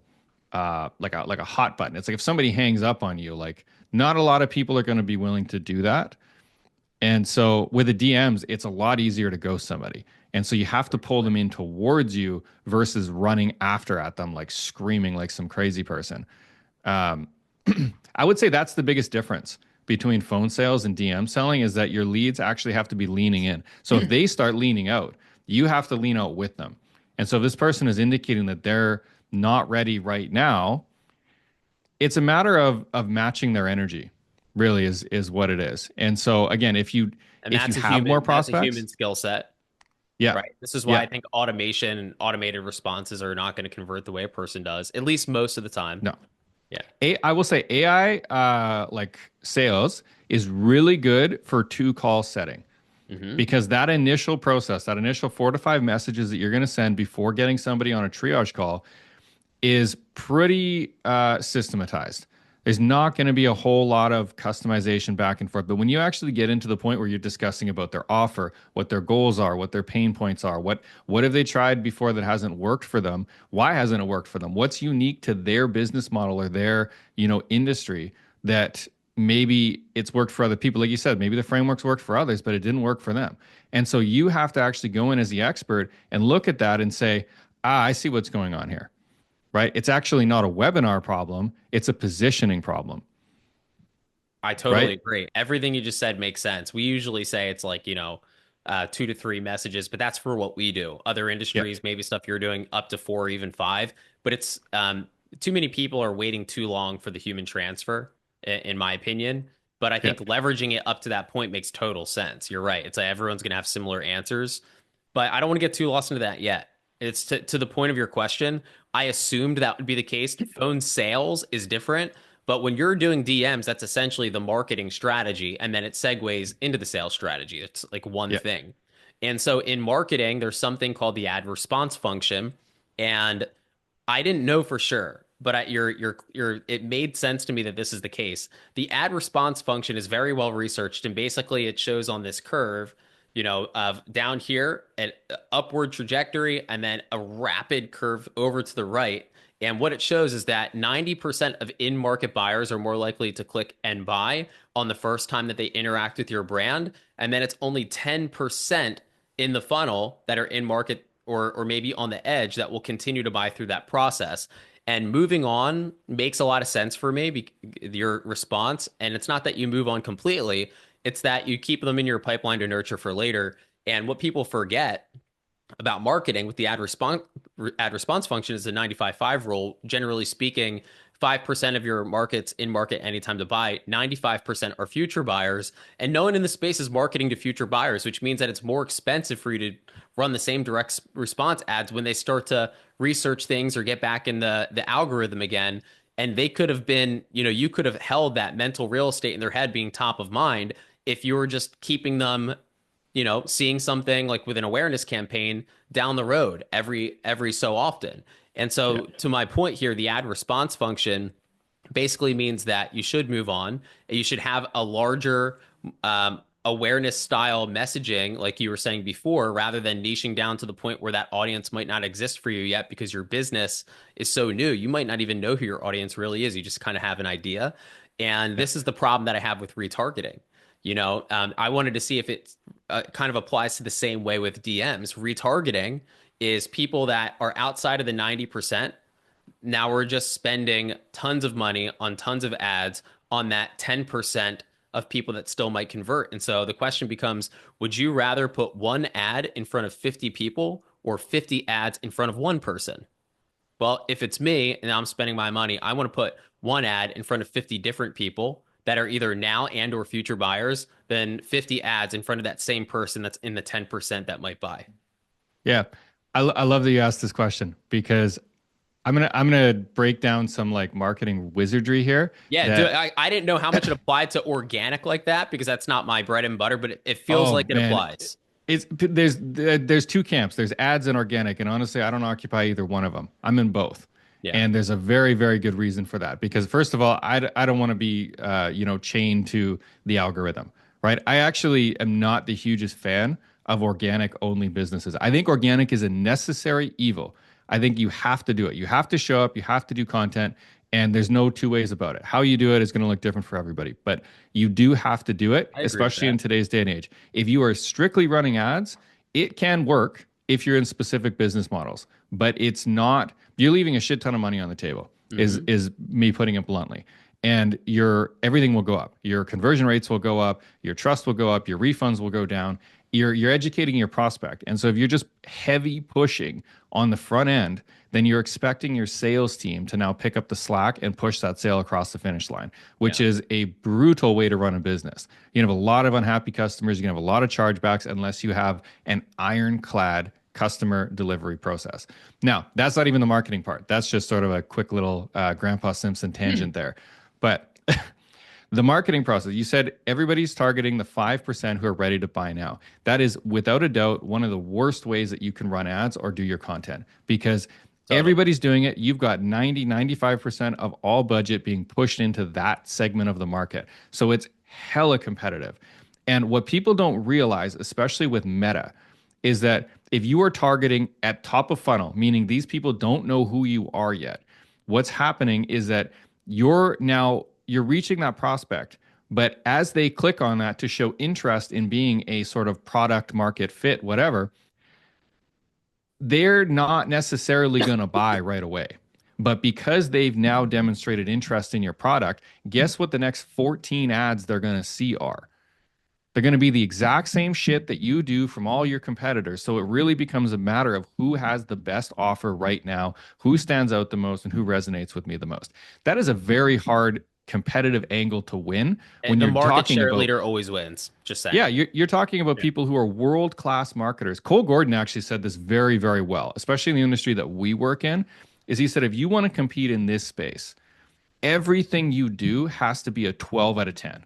Speaker 1: like a hot button. It's like if somebody hangs up on you, like not a lot of people are going to be willing to do that. And so with the DMs, it's a lot easier to ghost somebody. And so you have to pull them in towards you versus running after at them like screaming like some crazy person. Um, I would say that's the biggest difference between phone sales and DM selling is that your leads actually have to be leaning in. So if they start leaning out, you have to lean out with them. And so if this person is indicating that they're not ready right now, it's a matter of matching their energy, really is what it is. And so again,
Speaker 2: And
Speaker 1: if you have more
Speaker 2: that's a
Speaker 1: prospects,
Speaker 2: human skill set,
Speaker 1: yeah,
Speaker 2: right? This is why
Speaker 1: yeah,
Speaker 2: I think automation and automated responses are not going to convert the way a person does, at least most of the time.
Speaker 1: no.
Speaker 2: Yeah.
Speaker 1: I will say AI like sales is really good for two call setting
Speaker 2: Hmm.
Speaker 1: because that initial process, that initial 4 to 5 messages that you're going to send before getting somebody on a triage call is pretty systematized. There's not going to be a whole lot of customization back and forth. But when you actually get into the point where you're discussing about their offer, what their goals are, what their pain points are, what have they tried before that hasn't worked for them? Why hasn't it worked for them? What's unique to their business model or their, industry that maybe it's worked for other people? Like you said, maybe the frameworks worked for others, but it didn't work for them. And so you have to actually go in as the expert and look at that and say, I see what's going on here, right? It's actually not a webinar problem, it's a positioning problem,
Speaker 2: I totally
Speaker 1: right?
Speaker 2: agree. Everything you just said makes sense. We usually say it's like, 2 to 3 messages, but that's for what we do. Other
Speaker 1: Yeah.
Speaker 2: industries, maybe stuff you're doing up to four, even five, but it's too many people are waiting too long for the human transfer, in my opinion. But I
Speaker 1: Yeah.
Speaker 2: think leveraging it up to that point makes total sense. You're right. It's like everyone's going to have similar answers, but I don't want to get too lost into that yet. It's to the point of your question. I assumed that would be the case. Phone sales is different, but when you're doing DMs, that's essentially the marketing strategy, and then it segues into the sales strategy. It's like one
Speaker 1: Yeah.
Speaker 2: thing. And so in marketing, there's something called the ad response function, and I didn't know for sure, but it made sense to me that this is the case. The ad response function is very well researched, and basically it shows on this curve, of down here an upward trajectory and then a rapid curve over to the right. And what it shows is that 90% of in-market buyers are more likely to click and buy on the first time that they interact with your brand. And then it's only 10% in the funnel that are in market or maybe on the edge that will continue to buy through that process. And moving on makes a lot of sense for me, your response. And it's not that you move on completely, it's that you keep them in your pipeline to nurture for later. And what people forget about marketing with the ad response function is the 95-5 rule. Generally speaking, 5% of your markets in market anytime to buy, 95% are future buyers, and no one in the space is marketing to future buyers, which means that it's more expensive for you to run the same direct response ads when they start to research things or get back in the algorithm again. And they could have been, you could have held that mental real estate in their head being top of mind if you were just keeping them, seeing something like with an awareness campaign down the road every so often. And
Speaker 1: Yeah.
Speaker 2: so to my point here, the ad response function basically means that you should move on. You should have a larger awareness style messaging, like you were saying before, rather than niching down to the point where that audience might not exist for you yet because your business is so new. You might not even know who your audience really is. You just kind of have an idea. And
Speaker 1: Yeah.
Speaker 2: this is the problem that I have with retargeting. I wanted to see if it kind of applies to the same way with DMs. Retargeting is people that are outside of the 90%. Now we're just spending tons of money on tons of ads on that 10% of people that still might convert. And so the question becomes, would you rather put one ad in front of 50 people or 50 ads in front of one person? Well, if it's me and I'm spending my money, I want to put one ad in front of 50 different people that are either now and or future buyers than 50 ads in front of that same person that's in the 10% that might buy.
Speaker 1: Yeah. I love that you asked this question because I'm gonna break down some like marketing wizardry here
Speaker 2: Yeah,
Speaker 1: that
Speaker 2: I didn't know how much it applied to organic like that because that's not my bread and butter, but it feels
Speaker 1: oh
Speaker 2: like it
Speaker 1: man,
Speaker 2: applies.
Speaker 1: there's two camps. There's ads and organic, and honestly, I don't occupy either one of them. I'm in both.
Speaker 2: Yeah,
Speaker 1: And there's a very, very good reason for that. Because first of all, I don't want to be, chained to the algorithm, right? I actually am not the hugest fan of organic only businesses. I think organic is a necessary evil. I think you have to do it. You have to show up, you have to do content, and there's no two ways about it. How you do it is going to look different for everybody, but you do have to do it,
Speaker 2: I agree with
Speaker 1: especially in
Speaker 2: that.
Speaker 1: today's day and age. If you are strictly running ads, it can work if you're in specific business models, but it's not, you're leaving a shit ton of money on the table,
Speaker 2: Hmm.
Speaker 1: is me putting it bluntly. And your everything will go up. Your conversion rates will go up, your trust will go up, your refunds will go down. You're educating your prospect. And so if you're just heavy pushing on the front end, then you're expecting your sales team to now pick up the slack and push that sale across the finish line, which
Speaker 2: Yeah.
Speaker 1: is a brutal way to run a business. You have a lot of unhappy customers, you can have a lot of chargebacks unless you have an ironclad customer delivery process. Now, that's not even the marketing part. That's just sort of a quick little Grandpa Simpson tangent there. But the marketing process, you said everybody's targeting the 5% who are ready to buy now. That is without a doubt one of the worst ways that you can run ads or do your content because
Speaker 2: Totally.
Speaker 1: Everybody's doing it. You've got 95% of all budget being pushed into that segment of the market. So it's hella competitive. And what people don't realize, especially with Meta, is that if you are targeting at top of funnel, meaning these people don't know who you are yet, what's happening is that you're reaching that prospect, but as they click on that to show interest in being a sort of product market fit, whatever, they're not necessarily going to buy right away. But because they've now demonstrated interest in your product, guess what the next 14 ads they're going to see are? They're going to be the exact same shit that you do from all your competitors. So it really becomes a matter of who has the best offer right now, who stands out the most, and who resonates with me the most. That is a very hard competitive angle to win when
Speaker 2: The
Speaker 1: you're
Speaker 2: market
Speaker 1: talking
Speaker 2: share
Speaker 1: about.
Speaker 2: leader always wins. Just saying.
Speaker 1: Yeah, you're talking about
Speaker 2: Yeah.
Speaker 1: people who are world-class marketers. Cole Gordon actually said this very, very well, especially in the industry that we work in, is he said, if you want to compete in this space, everything you do has to be a 12 out of 10.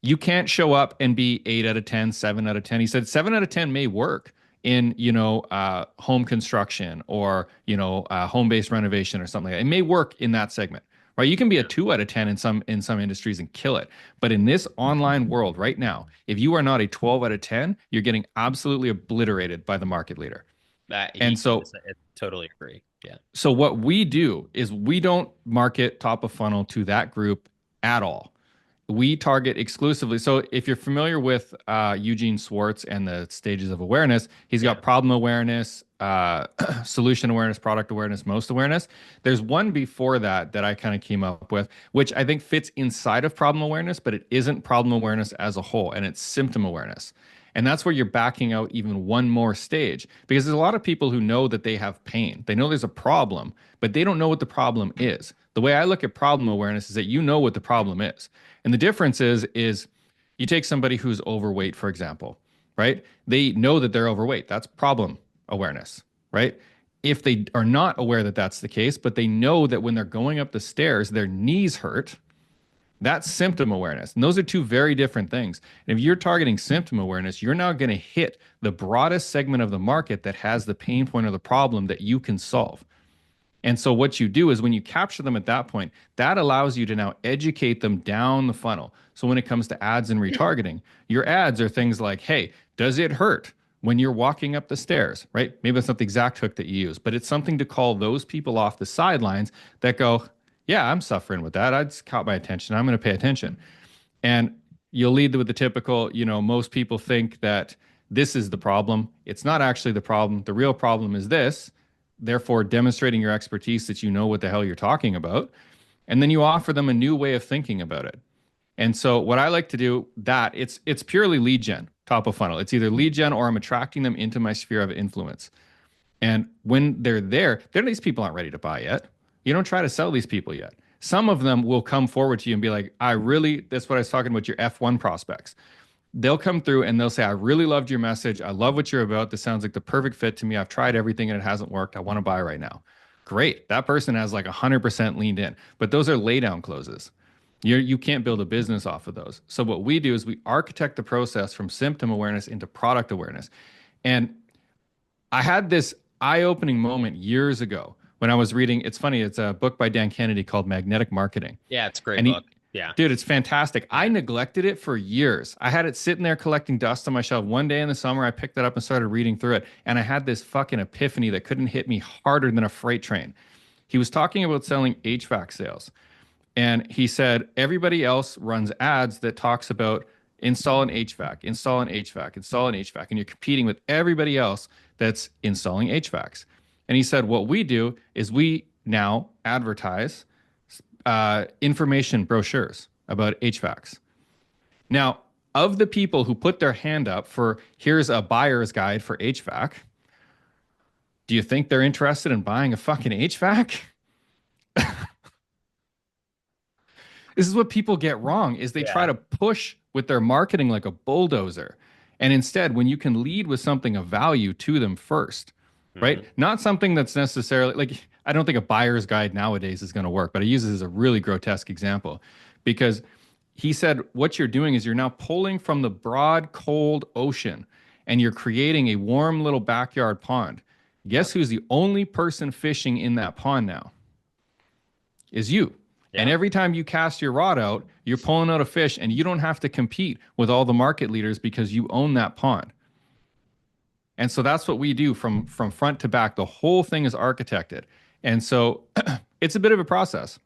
Speaker 1: You can't show up and be 8 out of 10, 7 out of 10. He said 7 out of 10 may work in, home construction or, home-based renovation or something like that. It may work in that segment, right? You can be a 2 out of 10 in some industries and kill it. But in this online world right now, if you are not a 12 out of 10, you're getting absolutely obliterated by the market leader.
Speaker 2: That
Speaker 1: And so
Speaker 2: I totally agree. Yeah.
Speaker 1: so what we do is we don't market top of funnel to that group at all. We target exclusively. So if you're familiar with Eugene Swartz and the stages of awareness, he's
Speaker 2: Yeah.
Speaker 1: got problem awareness, solution awareness, product awareness, most awareness. There's one before that that I kind of came up with, which I think fits inside of problem awareness, but it isn't problem awareness as a whole, and it's symptom awareness. And that's where you're backing out even one more stage because there's a lot of people who know that they have pain. They know there's a problem, but they don't know what the problem is. The way I look at problem awareness is that you know what the problem is. And the difference is you take somebody who's overweight, for example, right? They know that they're overweight. That's problem awareness, right? If they are not aware that that's the case, but they know that when they're going up the stairs, their knees hurt, that's symptom awareness. And those are two very different things. And if you're targeting symptom awareness, you're now going to hit the broadest segment of the market that has the pain point or the problem that you can solve. And so what you do is when you capture them at that point, that allows you to now educate them down the funnel. So when it comes to ads and retargeting, your ads are things like, hey, does it hurt when you're walking up the stairs, right? Maybe that's not the exact hook that you use, but it's something to call those people off the sidelines that go, yeah, I'm suffering with that. It's caught my attention. I'm going to pay attention. And you'll lead with the typical, most people think that this is the problem. It's not actually the problem. The real problem is this. Therefore, demonstrating your expertise that you know what the hell you're talking about. And then you offer them a new way of thinking about it. And so what I like to do that it's purely lead gen, top of funnel. It's either lead gen or I'm attracting them into my sphere of influence. And when they're there, these people aren't ready to buy yet. You don't try to sell these people yet. Some of them will come forward to you and be like, that's what I was talking about, your F1 prospects. They'll come through and they'll say, I really loved your message. I love what you're about. This sounds like the perfect fit to me. I've tried everything and it hasn't worked. I want to buy right now. Great. That person has like 100% leaned in, but those are lay down closes. You can't build a business off of those. So what we do is we architect the process from symptom awareness into product awareness. And I had this eye-opening moment years ago when I was reading. It's funny, it's a book by Dan Kennedy called Magnetic Marketing.
Speaker 2: Yeah, it's a great
Speaker 1: And
Speaker 2: book. Yeah.
Speaker 1: dude, it's fantastic. I neglected it for years. I had it sitting there collecting dust on my shelf. One day in the summer, I picked it up and started reading through it. And I had this fucking epiphany that couldn't hit me harder than a freight train. He was talking about selling HVAC sales. And he said, everybody else runs ads that talks about install an HVAC, install an HVAC, install an HVAC. And you're competing with everybody else that's installing HVACs. And he said, what we do is we now advertise information brochures about HVACs. Now, of the people who put their hand up for here's a buyer's guide for HVAC, do you think they're interested in buying a fucking HVAC? This is what people get wrong is they try
Speaker 2: Yeah.
Speaker 1: to push with their marketing like a bulldozer. And instead, when you can lead with something of value to them first, right?
Speaker 2: Mhm.
Speaker 1: Not something that's necessarily like I don't think a buyer's guide nowadays is going to work, but I use it as a really grotesque example because he said what you're doing is you're now pulling from the broad, cold ocean and you're creating a warm little backyard pond.
Speaker 2: Yep.
Speaker 1: Guess who's the only person fishing in that pond now? Is you. And
Speaker 2: Yeah.
Speaker 1: every time you cast your rod out, you're pulling out a fish and you don't have to compete with all the market leaders because you own that pond. And so that's what we do from front to back. The whole thing is architected. And so it's a bit of a process,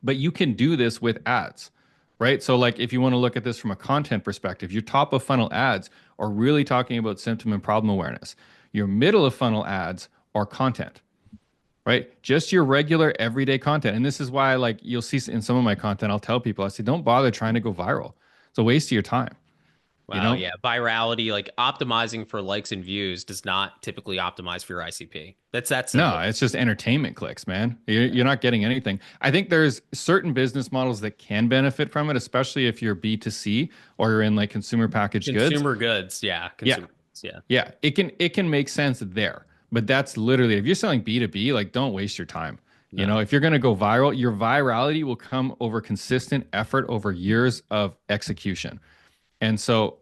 Speaker 1: but you can do this with ads, right? So like if you want to look at this from a content perspective, your top of funnel ads are really talking about symptom and problem awareness. Your middle of funnel ads are content, right? Just your regular everyday content. And this is why, like, you'll see in some of my content, I'll tell people, I say, don't bother trying to go viral. It's a waste of your time, you
Speaker 2: Wow,
Speaker 1: know?
Speaker 2: yeah. Virality, like optimizing for likes and views does not typically optimize for your ICP. That's that
Speaker 1: No,
Speaker 2: simple.
Speaker 1: it's just entertainment clicks, man. You're not getting anything. I think there's certain business models that can benefit from it, especially if you're B2C or you're in like consumer packaged goods.
Speaker 2: Consumer goods, yeah.
Speaker 1: Yeah,
Speaker 2: Consumer goods, yeah.
Speaker 1: yeah, it can make sense there. But that's literally if you're selling B2B, like don't waste your time. You
Speaker 2: No.
Speaker 1: know, if you're going to go viral, your virality will come over consistent effort over years of execution. And so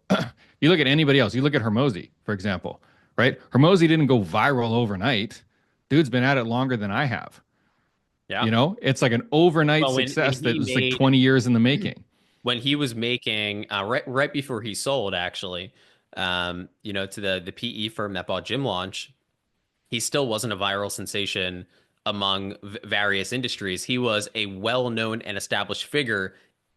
Speaker 1: you look at anybody else, you look at Hermosi, for example, right? Hermosi didn't go viral overnight. Dude's been at it longer than I have.
Speaker 2: Yeah.
Speaker 1: You know, it's like an overnight
Speaker 2: Well, when
Speaker 1: success that
Speaker 2: he
Speaker 1: was like
Speaker 2: made
Speaker 1: 20 years in the making.
Speaker 2: when he was making right before he sold actually, to the PE firm that bought Gym Launch, he still wasn't a viral sensation among various industries. He was a well-known and established figure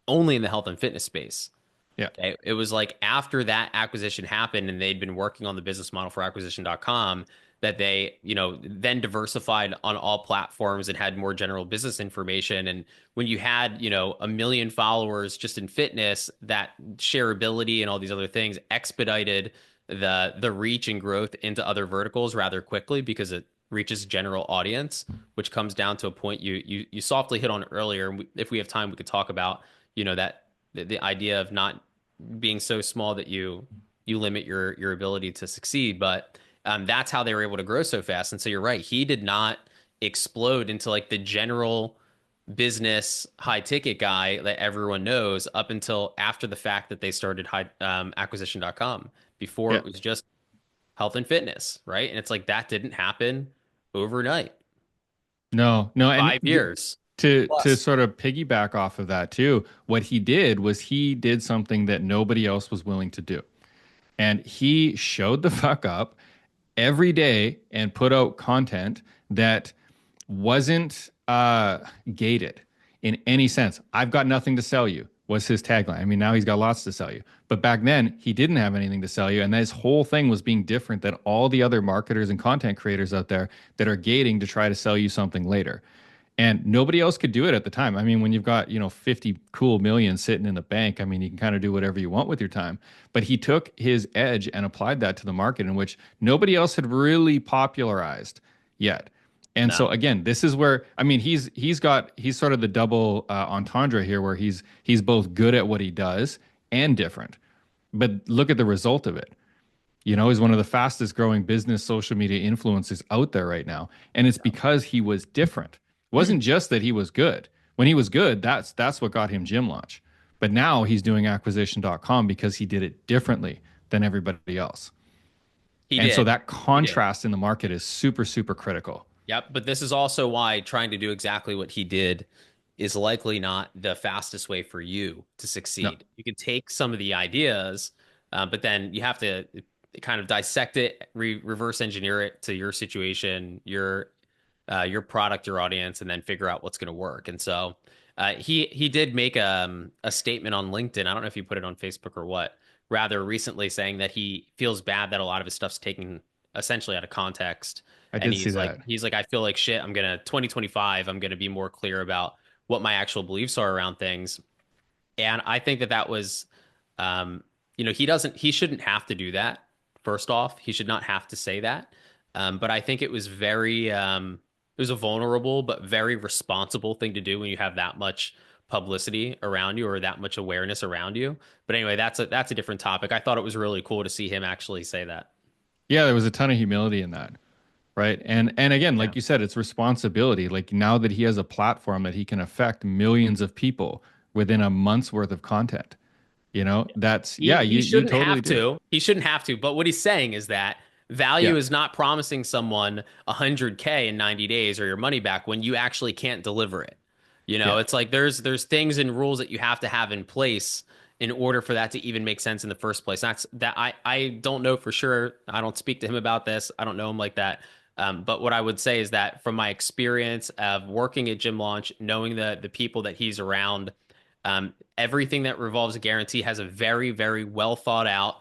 Speaker 2: only in the health and fitness space.
Speaker 1: Yeah.
Speaker 2: Okay. It was like after that acquisition happened and they'd been working on the business model for acquisition.com that they, then diversified on all platforms and had more general business information. And when you had, 1 million followers just in fitness, that shareability and all these other things expedited the reach and growth into other verticals rather quickly because it reaches general audience, which comes down to a point you softly hit on earlier. And if we have time, we could talk about, that the idea of not being so small that you limit your ability to succeed. But that's how they were able to grow so fast. And so you're right, he did not explode into like the general business high ticket guy that everyone knows up until after the fact that they started acquisition.com. Before
Speaker 1: Yeah.
Speaker 2: it was just health and fitness, right? And it's like that didn't happen overnight.
Speaker 1: No, no. And
Speaker 2: 5 years
Speaker 1: to
Speaker 2: plus.
Speaker 1: sort of piggyback off of that too, what he did was he did something that nobody else was willing to do. And he showed the fuck up every day and put out content that wasn't gated in any sense. I've got nothing to sell you was his tagline. I mean, now he's got lots to sell you. But back then, he didn't have anything to sell you. And this whole thing was being different than all the other marketers and content creators out there that are gating to try to sell you something later. And nobody else could do it at the time. I mean, when you've got, 50 cool million sitting in the bank, I mean, you can kind of do whatever you want with your time. But he took his edge and applied that to the market in which nobody else had really popularized yet. And
Speaker 2: No.
Speaker 1: so again, this is where I mean he's sort of the double entendre here where he's both good at what he does and different. But look at the result of it. He's one of the fastest growing business social media influencers out there right now. And it's because he was different. It wasn't just that he was good. When he was good, that's what got him Gym Launch. But now he's doing acquisition.com because he did it differently than everybody else.
Speaker 2: He
Speaker 1: And so
Speaker 2: did.
Speaker 1: that
Speaker 2: He did.
Speaker 1: contrast in the market is super, super critical.
Speaker 2: Yep. But this is also why trying to do exactly what he did is likely not the fastest way for you to
Speaker 1: No.
Speaker 2: succeed. You can take some of the ideas, but then you have to kind of dissect it, reverse engineer it to your situation, your product, your audience, and then figure out what's going to work. And so he did make a statement on LinkedIn. I don't know if you put it on Facebook or what, rather recently saying that he feels bad that a lot of his stuff's taken essentially out of context.
Speaker 1: I
Speaker 2: And
Speaker 1: did see that.
Speaker 2: he's like, I feel like shit. 2025, I'm gonna be more clear about what my actual beliefs are around things. And I think that was, he shouldn't have to do that. First off, he should not have to say that. But I think it was it was a vulnerable but very responsible thing to do when you have that much publicity around you or that much awareness around you. But anyway, that's a different topic. I thought it was really cool to see him actually say that.
Speaker 1: Yeah, there was a ton of humility in that. Right. And again,
Speaker 2: Yeah.
Speaker 1: like you said, it's responsibility. Like now that he has a platform that he can affect millions of people within a month's worth of content, that's
Speaker 2: He
Speaker 1: yeah,
Speaker 2: he
Speaker 1: you
Speaker 2: shouldn't
Speaker 1: totally
Speaker 2: have
Speaker 1: do.
Speaker 2: to. He shouldn't have to. But what he's saying is that Value
Speaker 1: Yeah.
Speaker 2: is not promising someone 100K in 90 days or your money back when you actually can't deliver it.
Speaker 1: Yeah.
Speaker 2: It's like there's things and rules that you have to have in place in order for that to even make sense in the first place. That's that I don't know for sure. I don't speak to him about this. I don't know him like that. But what I would say is that from my experience of working at Gym Launch, knowing the people that he's around, everything that revolves a guarantee has a very, very well thought out,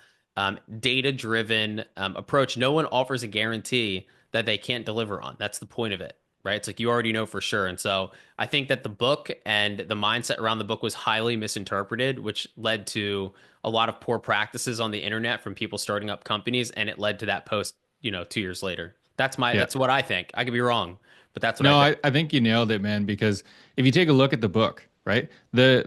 Speaker 2: data driven approach. No one offers a guarantee that they can't deliver on. That's the point of it, right? It's like you already know for sure. And so I think that the book and the mindset around the book was highly misinterpreted, which led to a lot of poor practices on the internet from people starting up companies. And it led to that post, 2 years later.
Speaker 1: Yeah.
Speaker 2: That's what I think. I could be wrong, but that's what I
Speaker 1: No,
Speaker 2: think.
Speaker 1: I think you nailed it, man, because if you take a look at the book, right? The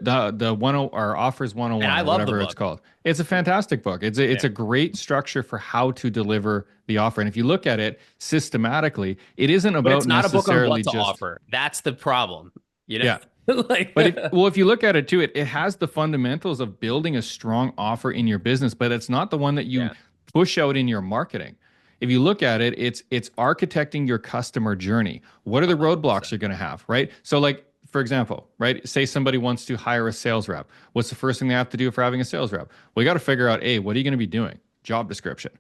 Speaker 1: or Offers
Speaker 2: And
Speaker 1: 101
Speaker 2: I
Speaker 1: or
Speaker 2: love the
Speaker 1: whatever it's
Speaker 2: book.
Speaker 1: called. It's a fantastic book. It's
Speaker 2: Yeah.
Speaker 1: a great structure for how to deliver the offer. And if you look at it systematically, it isn't
Speaker 2: But it's
Speaker 1: about
Speaker 2: not a book on
Speaker 1: necessarily
Speaker 2: what to
Speaker 1: just
Speaker 2: offer. That's the problem, you know?
Speaker 1: yeah.
Speaker 2: Like,
Speaker 1: But if you look at it too, it has the fundamentals of building a strong offer in your business, but it's not the one that you
Speaker 2: yeah,
Speaker 1: push out in your marketing. If you look at it, it's architecting your customer journey. What are the roadblocks
Speaker 2: 100%.
Speaker 1: you're going to have, right? So like for example, right? Say somebody wants to hire a sales rep. What's the first thing they have to do for having a sales rep? Well, you got to figure out, A, what are you going to be doing? Job description,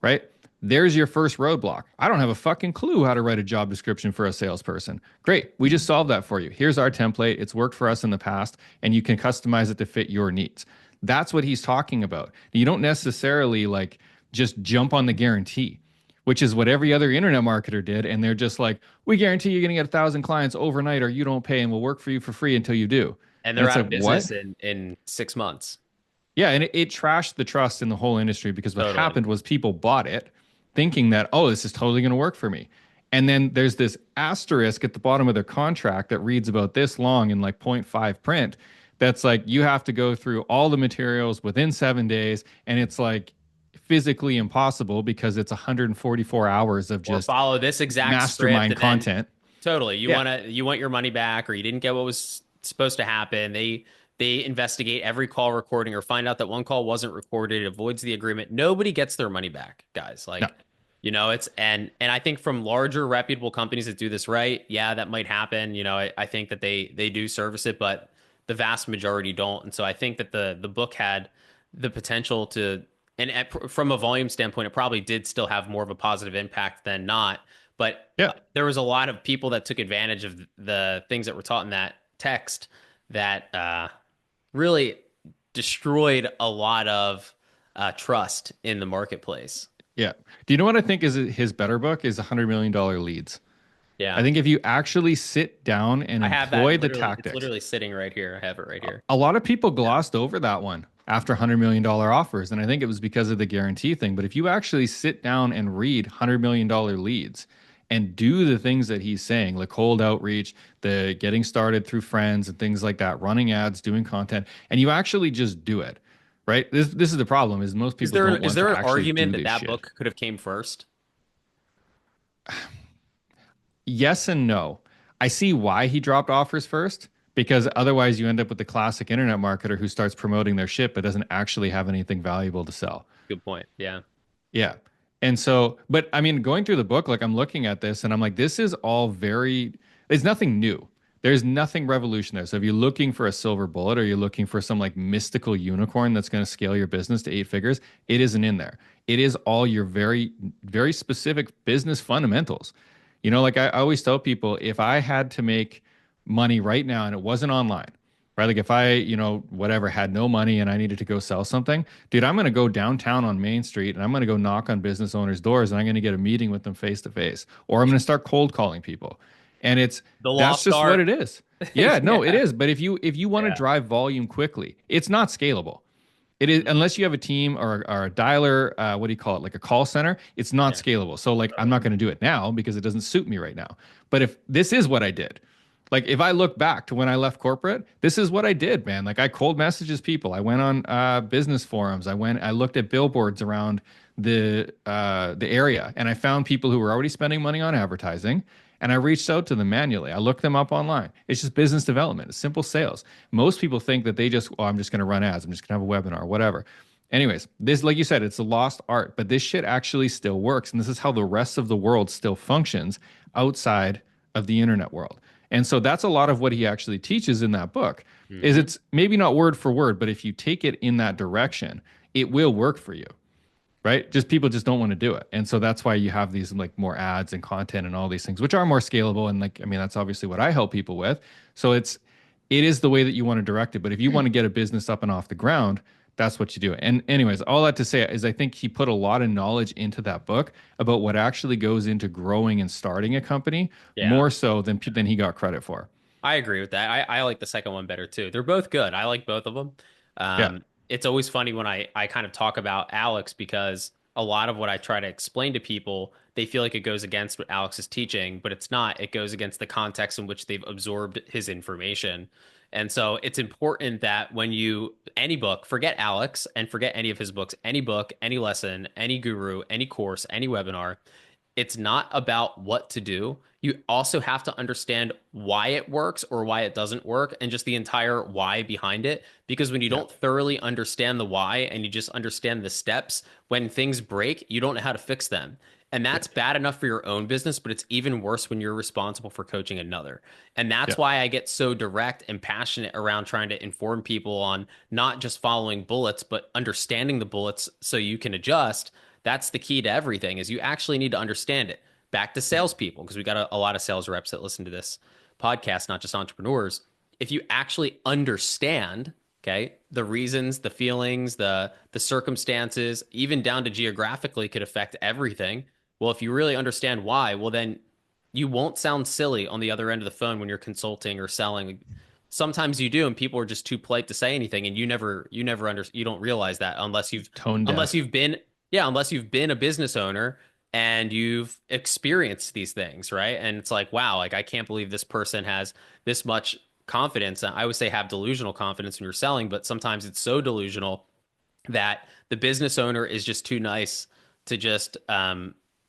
Speaker 1: right? There's your first roadblock. I don't have a fucking clue how to write a job description for a salesperson. Great. We just solved that for you. Here's our template. It's worked for us in the past, and you can customize it to fit your needs. That's what he's talking about. You don't necessarily like just jump on the guarantee, which is what every other internet marketer did. And they're just like, we guarantee you're going to get 1,000 clients overnight or you don't pay and we'll work for you for free until you do.
Speaker 2: And
Speaker 1: And
Speaker 2: they're
Speaker 1: it's
Speaker 2: out
Speaker 1: like,
Speaker 2: of
Speaker 1: what?
Speaker 2: business in 6 months.
Speaker 1: Yeah, and it trashed the trust in the whole industry because what
Speaker 2: Totally.
Speaker 1: happened was people bought it thinking that, oh, this is totally going to work for me. And then there's this asterisk at the bottom of their contract that reads about this long in like point 0.5 print that's like you have to go through all the materials within 7 days. And it's like physically impossible because it's 144 hours of
Speaker 2: Or
Speaker 1: just
Speaker 2: follow this exact script,
Speaker 1: mastermind
Speaker 2: and then
Speaker 1: content.
Speaker 2: totally,
Speaker 1: Yeah.
Speaker 2: you want your money back, or you didn't get what was supposed to happen. They investigate every call recording or find out that one call wasn't recorded. It avoids the agreement. Nobody gets their money back, guys.
Speaker 1: No.
Speaker 2: Like, it's and I think from larger reputable companies that do this right, yeah, that might happen. I think that they do service it, but the vast majority don't. And so I think that the book had the potential to, and from a volume standpoint, it probably did still have more of a positive impact than not. But
Speaker 1: Yeah.
Speaker 2: there was a lot of people that took advantage of the things that were taught in that text that really destroyed a lot of trust in the marketplace.
Speaker 1: Yeah. Do you know what I think is his better book is $100 million leads? I
Speaker 2: Yeah.
Speaker 1: think if you actually sit down and
Speaker 2: I have that
Speaker 1: employ the
Speaker 2: literally, it's
Speaker 1: tactics,
Speaker 2: literally sitting right here. I have it right here.
Speaker 1: a lot of people glossed over that one after $100 million offers. And I think it was because of the guarantee thing. But if you actually sit down and read $100 million leads and do the things that he's saying, like cold outreach, the getting started through friends and things like that, running ads, doing content, and you actually just do it, right? This is the problem is most
Speaker 2: Is
Speaker 1: people
Speaker 2: there
Speaker 1: don't
Speaker 2: is
Speaker 1: want
Speaker 2: there
Speaker 1: to
Speaker 2: an
Speaker 1: actually
Speaker 2: argument
Speaker 1: do
Speaker 2: that
Speaker 1: this
Speaker 2: that
Speaker 1: shit.
Speaker 2: book could have came first?
Speaker 1: Yes and no. I see why he dropped offers first because otherwise you end up with the classic internet marketer who starts promoting their shit but doesn't actually have anything valuable to sell.
Speaker 2: Good point. Yeah.
Speaker 1: Yeah. And so, but I mean, going through the book, like I'm looking at this and I'm like, this is all very, there's nothing new. There's nothing revolutionary. So if you're looking for a silver bullet or you're looking for some like mystical unicorn that's going to scale your business to 8 figures, it isn't in there. It is all your very, very specific business fundamentals. Like I always tell people, if I had to make money right now and it wasn't online, right? Like if I, whatever, had no money and I needed to go sell something, dude, I'm going to go downtown on Main Street and I'm going to go knock on business owners' doors and I'm going to get a meeting with them face to face, or I'm going to start cold calling people. And
Speaker 2: The
Speaker 1: that's
Speaker 2: lost
Speaker 1: just what
Speaker 2: art.
Speaker 1: it is. Yeah, no, it
Speaker 2: Yeah.
Speaker 1: is. But if you want to
Speaker 2: Yeah.
Speaker 1: drive volume quickly, it's not scalable. It is unless you have a team or a dialer, what do you call it, like a call center, it's not
Speaker 2: Yeah.
Speaker 1: scalable. So like I'm
Speaker 2: Totally.
Speaker 1: not going to do it now because it doesn't suit me right now. But if this is what I did, like if I look back to when I left corporate, this is what I did, man. Like I cold messages people. I went on business forums. I looked at billboards around the area and I found people who were already spending money on advertising. And I reached out to them manually. I looked them up online. It's just business development. It's simple sales. Most people think that they just, oh, I'm just going to run ads. I'm just going to have a webinar, whatever. Anyways, this, like you said, it's a lost art, but this shit actually still works. And this is how the rest of the world still functions outside of the internet world. And so that's a lot of what he actually teaches in that book is
Speaker 2: Hmm.
Speaker 1: it's maybe not word for word, but if you take it in that direction, it will work for you. Right? Just people just don't want to do it. And so that's why you have these like more ads and content and all these things, which are more scalable. And like, I mean, that's obviously what I help people with. So it is the way that you want to direct it. But if you want to get a business up and off the ground, that's what you do. And anyways, all that to say is I think he put a lot of knowledge into that book about what actually goes into growing and starting a company
Speaker 2: Yeah.
Speaker 1: more so than he got credit for.
Speaker 2: I agree with that. I like the second one better too. They're both good. I like both of them.
Speaker 1: Yeah.
Speaker 2: It's always funny when I kind of talk about Alex because a lot of what I try to explain to people, they feel like it goes against what Alex is teaching, but it's not. It goes against the context in which they've absorbed his information. And so it's important that when any book, forget Alex and forget any of his books, any book, any lesson, any guru, any course, any webinar, it's not about what to do. You also have to understand why it works or why it doesn't work and just the entire why behind it. Because when you
Speaker 1: Yeah.
Speaker 2: don't thoroughly understand the why and you just understand the steps, when things break, you don't know how to fix them. And
Speaker 1: Yeah.
Speaker 2: that's bad enough for your own business, but it's even worse when you're responsible for coaching another. And
Speaker 1: Yeah.
Speaker 2: that's why I get so direct and passionate around trying to inform people on not just following bullets, but understanding the bullets so you can adjust. That's the key to everything is you actually need to understand it. Back to salespeople, because we got a lot of sales reps that listen to this podcast, not just entrepreneurs. If you actually understand, okay, the reasons, the feelings, the circumstances, even down to geographically could affect everything. Well, if you really understand why, well then you won't sound silly on the other end of the phone when you're consulting or selling. Sometimes you do, and people are just too polite to say anything, and you don't realize that
Speaker 1: Tone
Speaker 2: unless
Speaker 1: deaf.
Speaker 2: you've been yeah, unless you've been a business owner and you've experienced these things, right? And it's like, wow, like I can't believe this person has this much confidence. I would say have delusional confidence when you're selling, but sometimes it's so delusional that the business owner is just too nice to just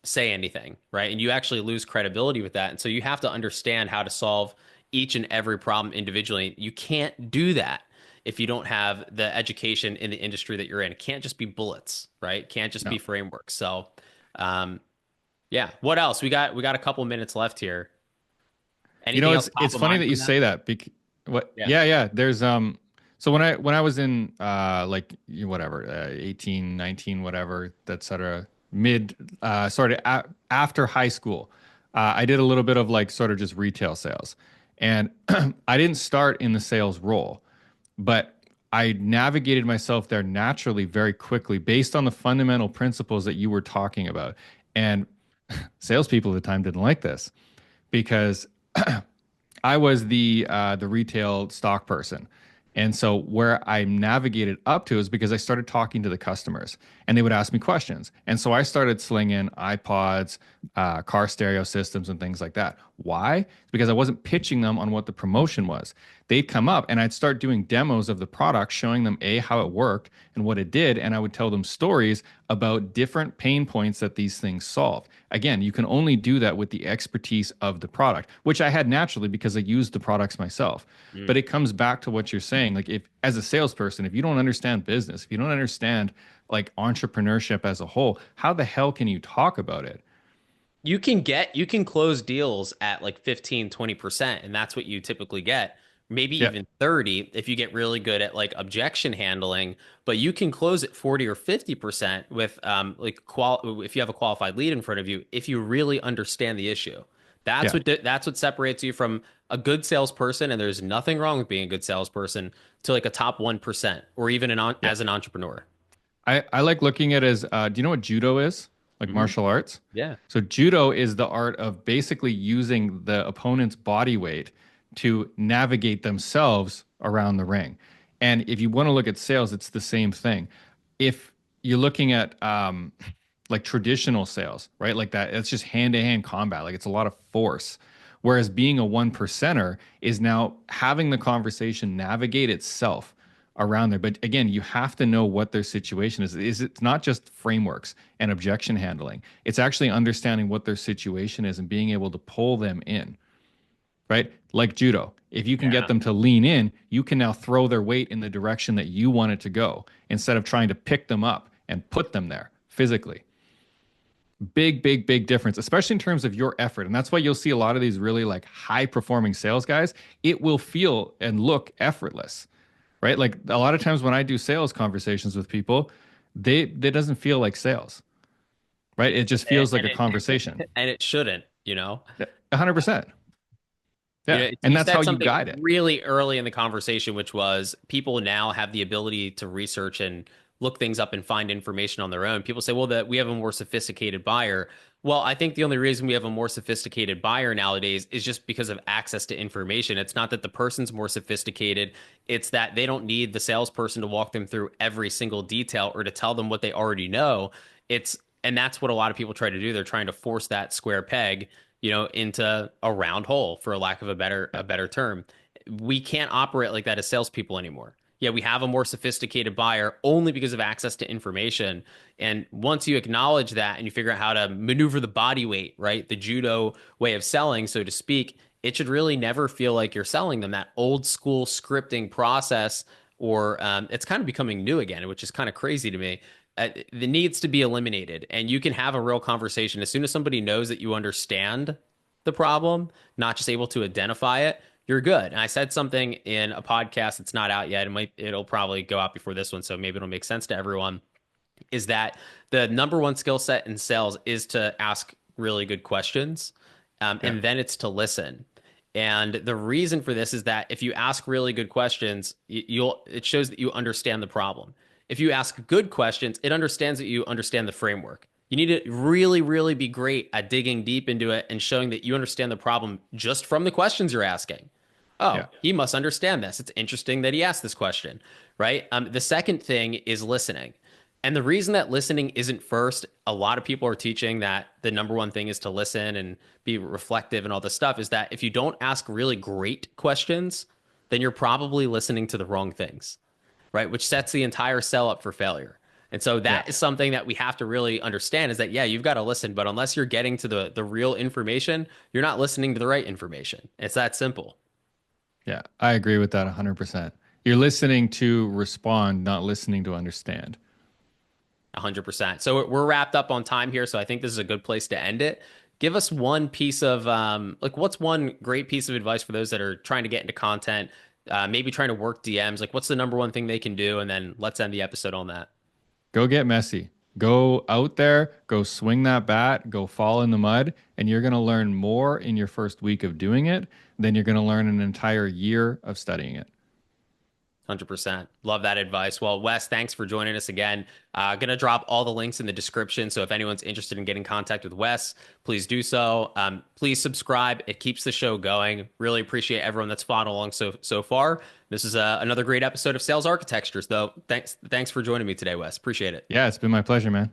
Speaker 2: say anything, right? And you actually lose credibility with that. And so you have to understand how to solve each and every problem individually. You can't do that if you don't have the education in the industry that you're in. It can't just be bullets, right? It can't just be
Speaker 1: No.
Speaker 2: frameworks. So, um, yeah. What else? We got a couple minutes left here.
Speaker 1: You know,
Speaker 2: Anything else top
Speaker 1: it's
Speaker 2: of
Speaker 1: funny
Speaker 2: mind
Speaker 1: that you
Speaker 2: from that?
Speaker 1: say that. What?
Speaker 2: Yeah.
Speaker 1: Yeah, yeah. There's So when I was in like whatever 18, 19, whatever, etc. Mid sort of after high school, I did a little bit of like sort of just retail sales, and I didn't start in the sales role, but I navigated myself there naturally very quickly based on the fundamental principles that you were talking about. And salespeople at the time didn't like this because I was the retail stock person. And so where I navigated up to is because I started talking to the customers and they would ask me questions. And so I started slinging iPods, car stereo systems, and things like that. Why? It's because I wasn't pitching them on what the promotion was. They'd come up and I'd start doing demos of the product, showing them A, how it worked and what it did. And I would tell them stories about different pain points that these things solved. Again, you can only do that with the expertise of the product, which I had naturally because I used the products myself. But
Speaker 2: Mm.
Speaker 1: it comes back to what you're saying. Like, if as a salesperson, if you don't understand business, if you don't understand like entrepreneurship as a whole, how the hell can you talk about it?
Speaker 2: You can close deals at like 15-20%, and that's what you typically get. Maybe
Speaker 1: Yeah.
Speaker 2: even 30 if you get really good at like objection handling, but you can close at 40 or 50% with if you have a qualified lead in front of you, if you really understand the issue.
Speaker 1: Yeah.
Speaker 2: That's what separates you from a good salesperson, and there's nothing wrong with being a good salesperson, to like a top 1% or even
Speaker 1: Yeah.
Speaker 2: as an entrepreneur.
Speaker 1: I like looking at it as do you know what judo is? Like
Speaker 2: Hmm.
Speaker 1: martial arts?
Speaker 2: Yeah.
Speaker 1: So judo is the art of basically using the opponent's body weight to navigate themselves around the ring. And if you want to look at sales, it's the same thing. If you're looking at like traditional sales, right? Like that, it's just hand-to-hand combat. Like it's a lot of force. Whereas being a one percenter is now having the conversation navigate itself around there. But again, you have to know what their situation is. It's not just frameworks and objection handling. It's actually understanding what their situation is and being able to pull them in. right? Like judo. If you can get
Speaker 2: Yeah.
Speaker 1: them to lean in, you can now throw their weight in the direction that you want it to go instead of trying to pick them up and put them there physically. Big, big, big difference, especially in terms of your effort. And that's why you'll see a lot of these really like high performing sales guys. It will feel and look effortless, right? Like a lot of times when I do sales conversations with people, they doesn't feel like sales, right? It just feels like
Speaker 2: And
Speaker 1: a conversation.
Speaker 2: and it shouldn't, you know.
Speaker 1: 100%.
Speaker 2: You
Speaker 1: Yeah.
Speaker 2: know,
Speaker 1: And
Speaker 2: you
Speaker 1: that's
Speaker 2: said
Speaker 1: how you
Speaker 2: something
Speaker 1: guide it.
Speaker 2: really early in the conversation, which was people now have the ability to research and look things up and find information on their own. People say, well, that we have a more sophisticated buyer. Well, I think the only reason we have a more sophisticated buyer nowadays is just because of access to information. It's not that the person's more sophisticated, it's that they don't need the salesperson to walk them through every single detail or to tell them what they already know. And that's what a lot of people try to do. They're trying to force that square peg, into a round hole, for lack of
Speaker 1: Yeah.
Speaker 2: a better term. We can't operate like that as salespeople anymore. Yeah, we have a more sophisticated buyer only because of access to information. And once you acknowledge that and you figure out how to maneuver the body weight, right? The judo way of selling, so to speak, it should really never feel like you're selling them. That old school scripting process, or it's kind of becoming new again, which is kind of crazy to me. It needs to be eliminated, and you can have a real conversation as soon as somebody knows that you understand the problem, not just able to identify it. You're good. And I said something in a podcast that's not out yet. It'll probably go out before this one, so maybe it'll make sense to everyone. Is that the number one skill set in sales is to ask really good questions,
Speaker 1: Yeah.
Speaker 2: and then it's to listen. And the reason for this is that if you ask really good questions, it shows that you understand the problem. If you ask good questions, it understands that you understand the framework. You need to really, really be great at digging deep into it and showing that you understand the problem just from the questions you're asking. Oh,
Speaker 1: Yeah.
Speaker 2: he must understand this. It's interesting that he asked this question, right? The second thing is listening. And the reason that listening isn't first, a lot of people are teaching that the number one thing is to listen and be reflective and all this stuff, is that if you don't ask really great questions, then you're probably listening to the wrong things, right? Which sets the entire sell up for failure. And so
Speaker 1: Yeah.
Speaker 2: that is something that we have to really understand, is that, yeah, you've got to listen, but unless you're getting to the real information, you're not listening to the right information. It's that simple.
Speaker 1: Yeah. I agree with that 100%. You're listening to respond, not listening to understand.
Speaker 2: 100%. So we're wrapped up on time here, so I think this is a good place to end it. Give us one piece of like, what's one great piece of advice for those that are trying to get into content, maybe trying to work DMs? Like, what's the number one thing they can do? And then let's end the episode on that.
Speaker 1: Go get messy. Go out there, go swing that bat, go fall in the mud, and you're going to learn more in your first week of doing it than you're going to learn an entire year of studying it.
Speaker 2: 100%. Love that advice. Well, Wes, thanks for joining us again. Going to drop all the links in the description. So if anyone's interested in getting in contact with Wes, please do so. Please subscribe. It keeps the show going. Really appreciate everyone that's followed along so far. This is another great episode of Sales Architectures, though. Thanks for joining me today, Wes. Appreciate it.
Speaker 1: Yeah, it's been my pleasure, man.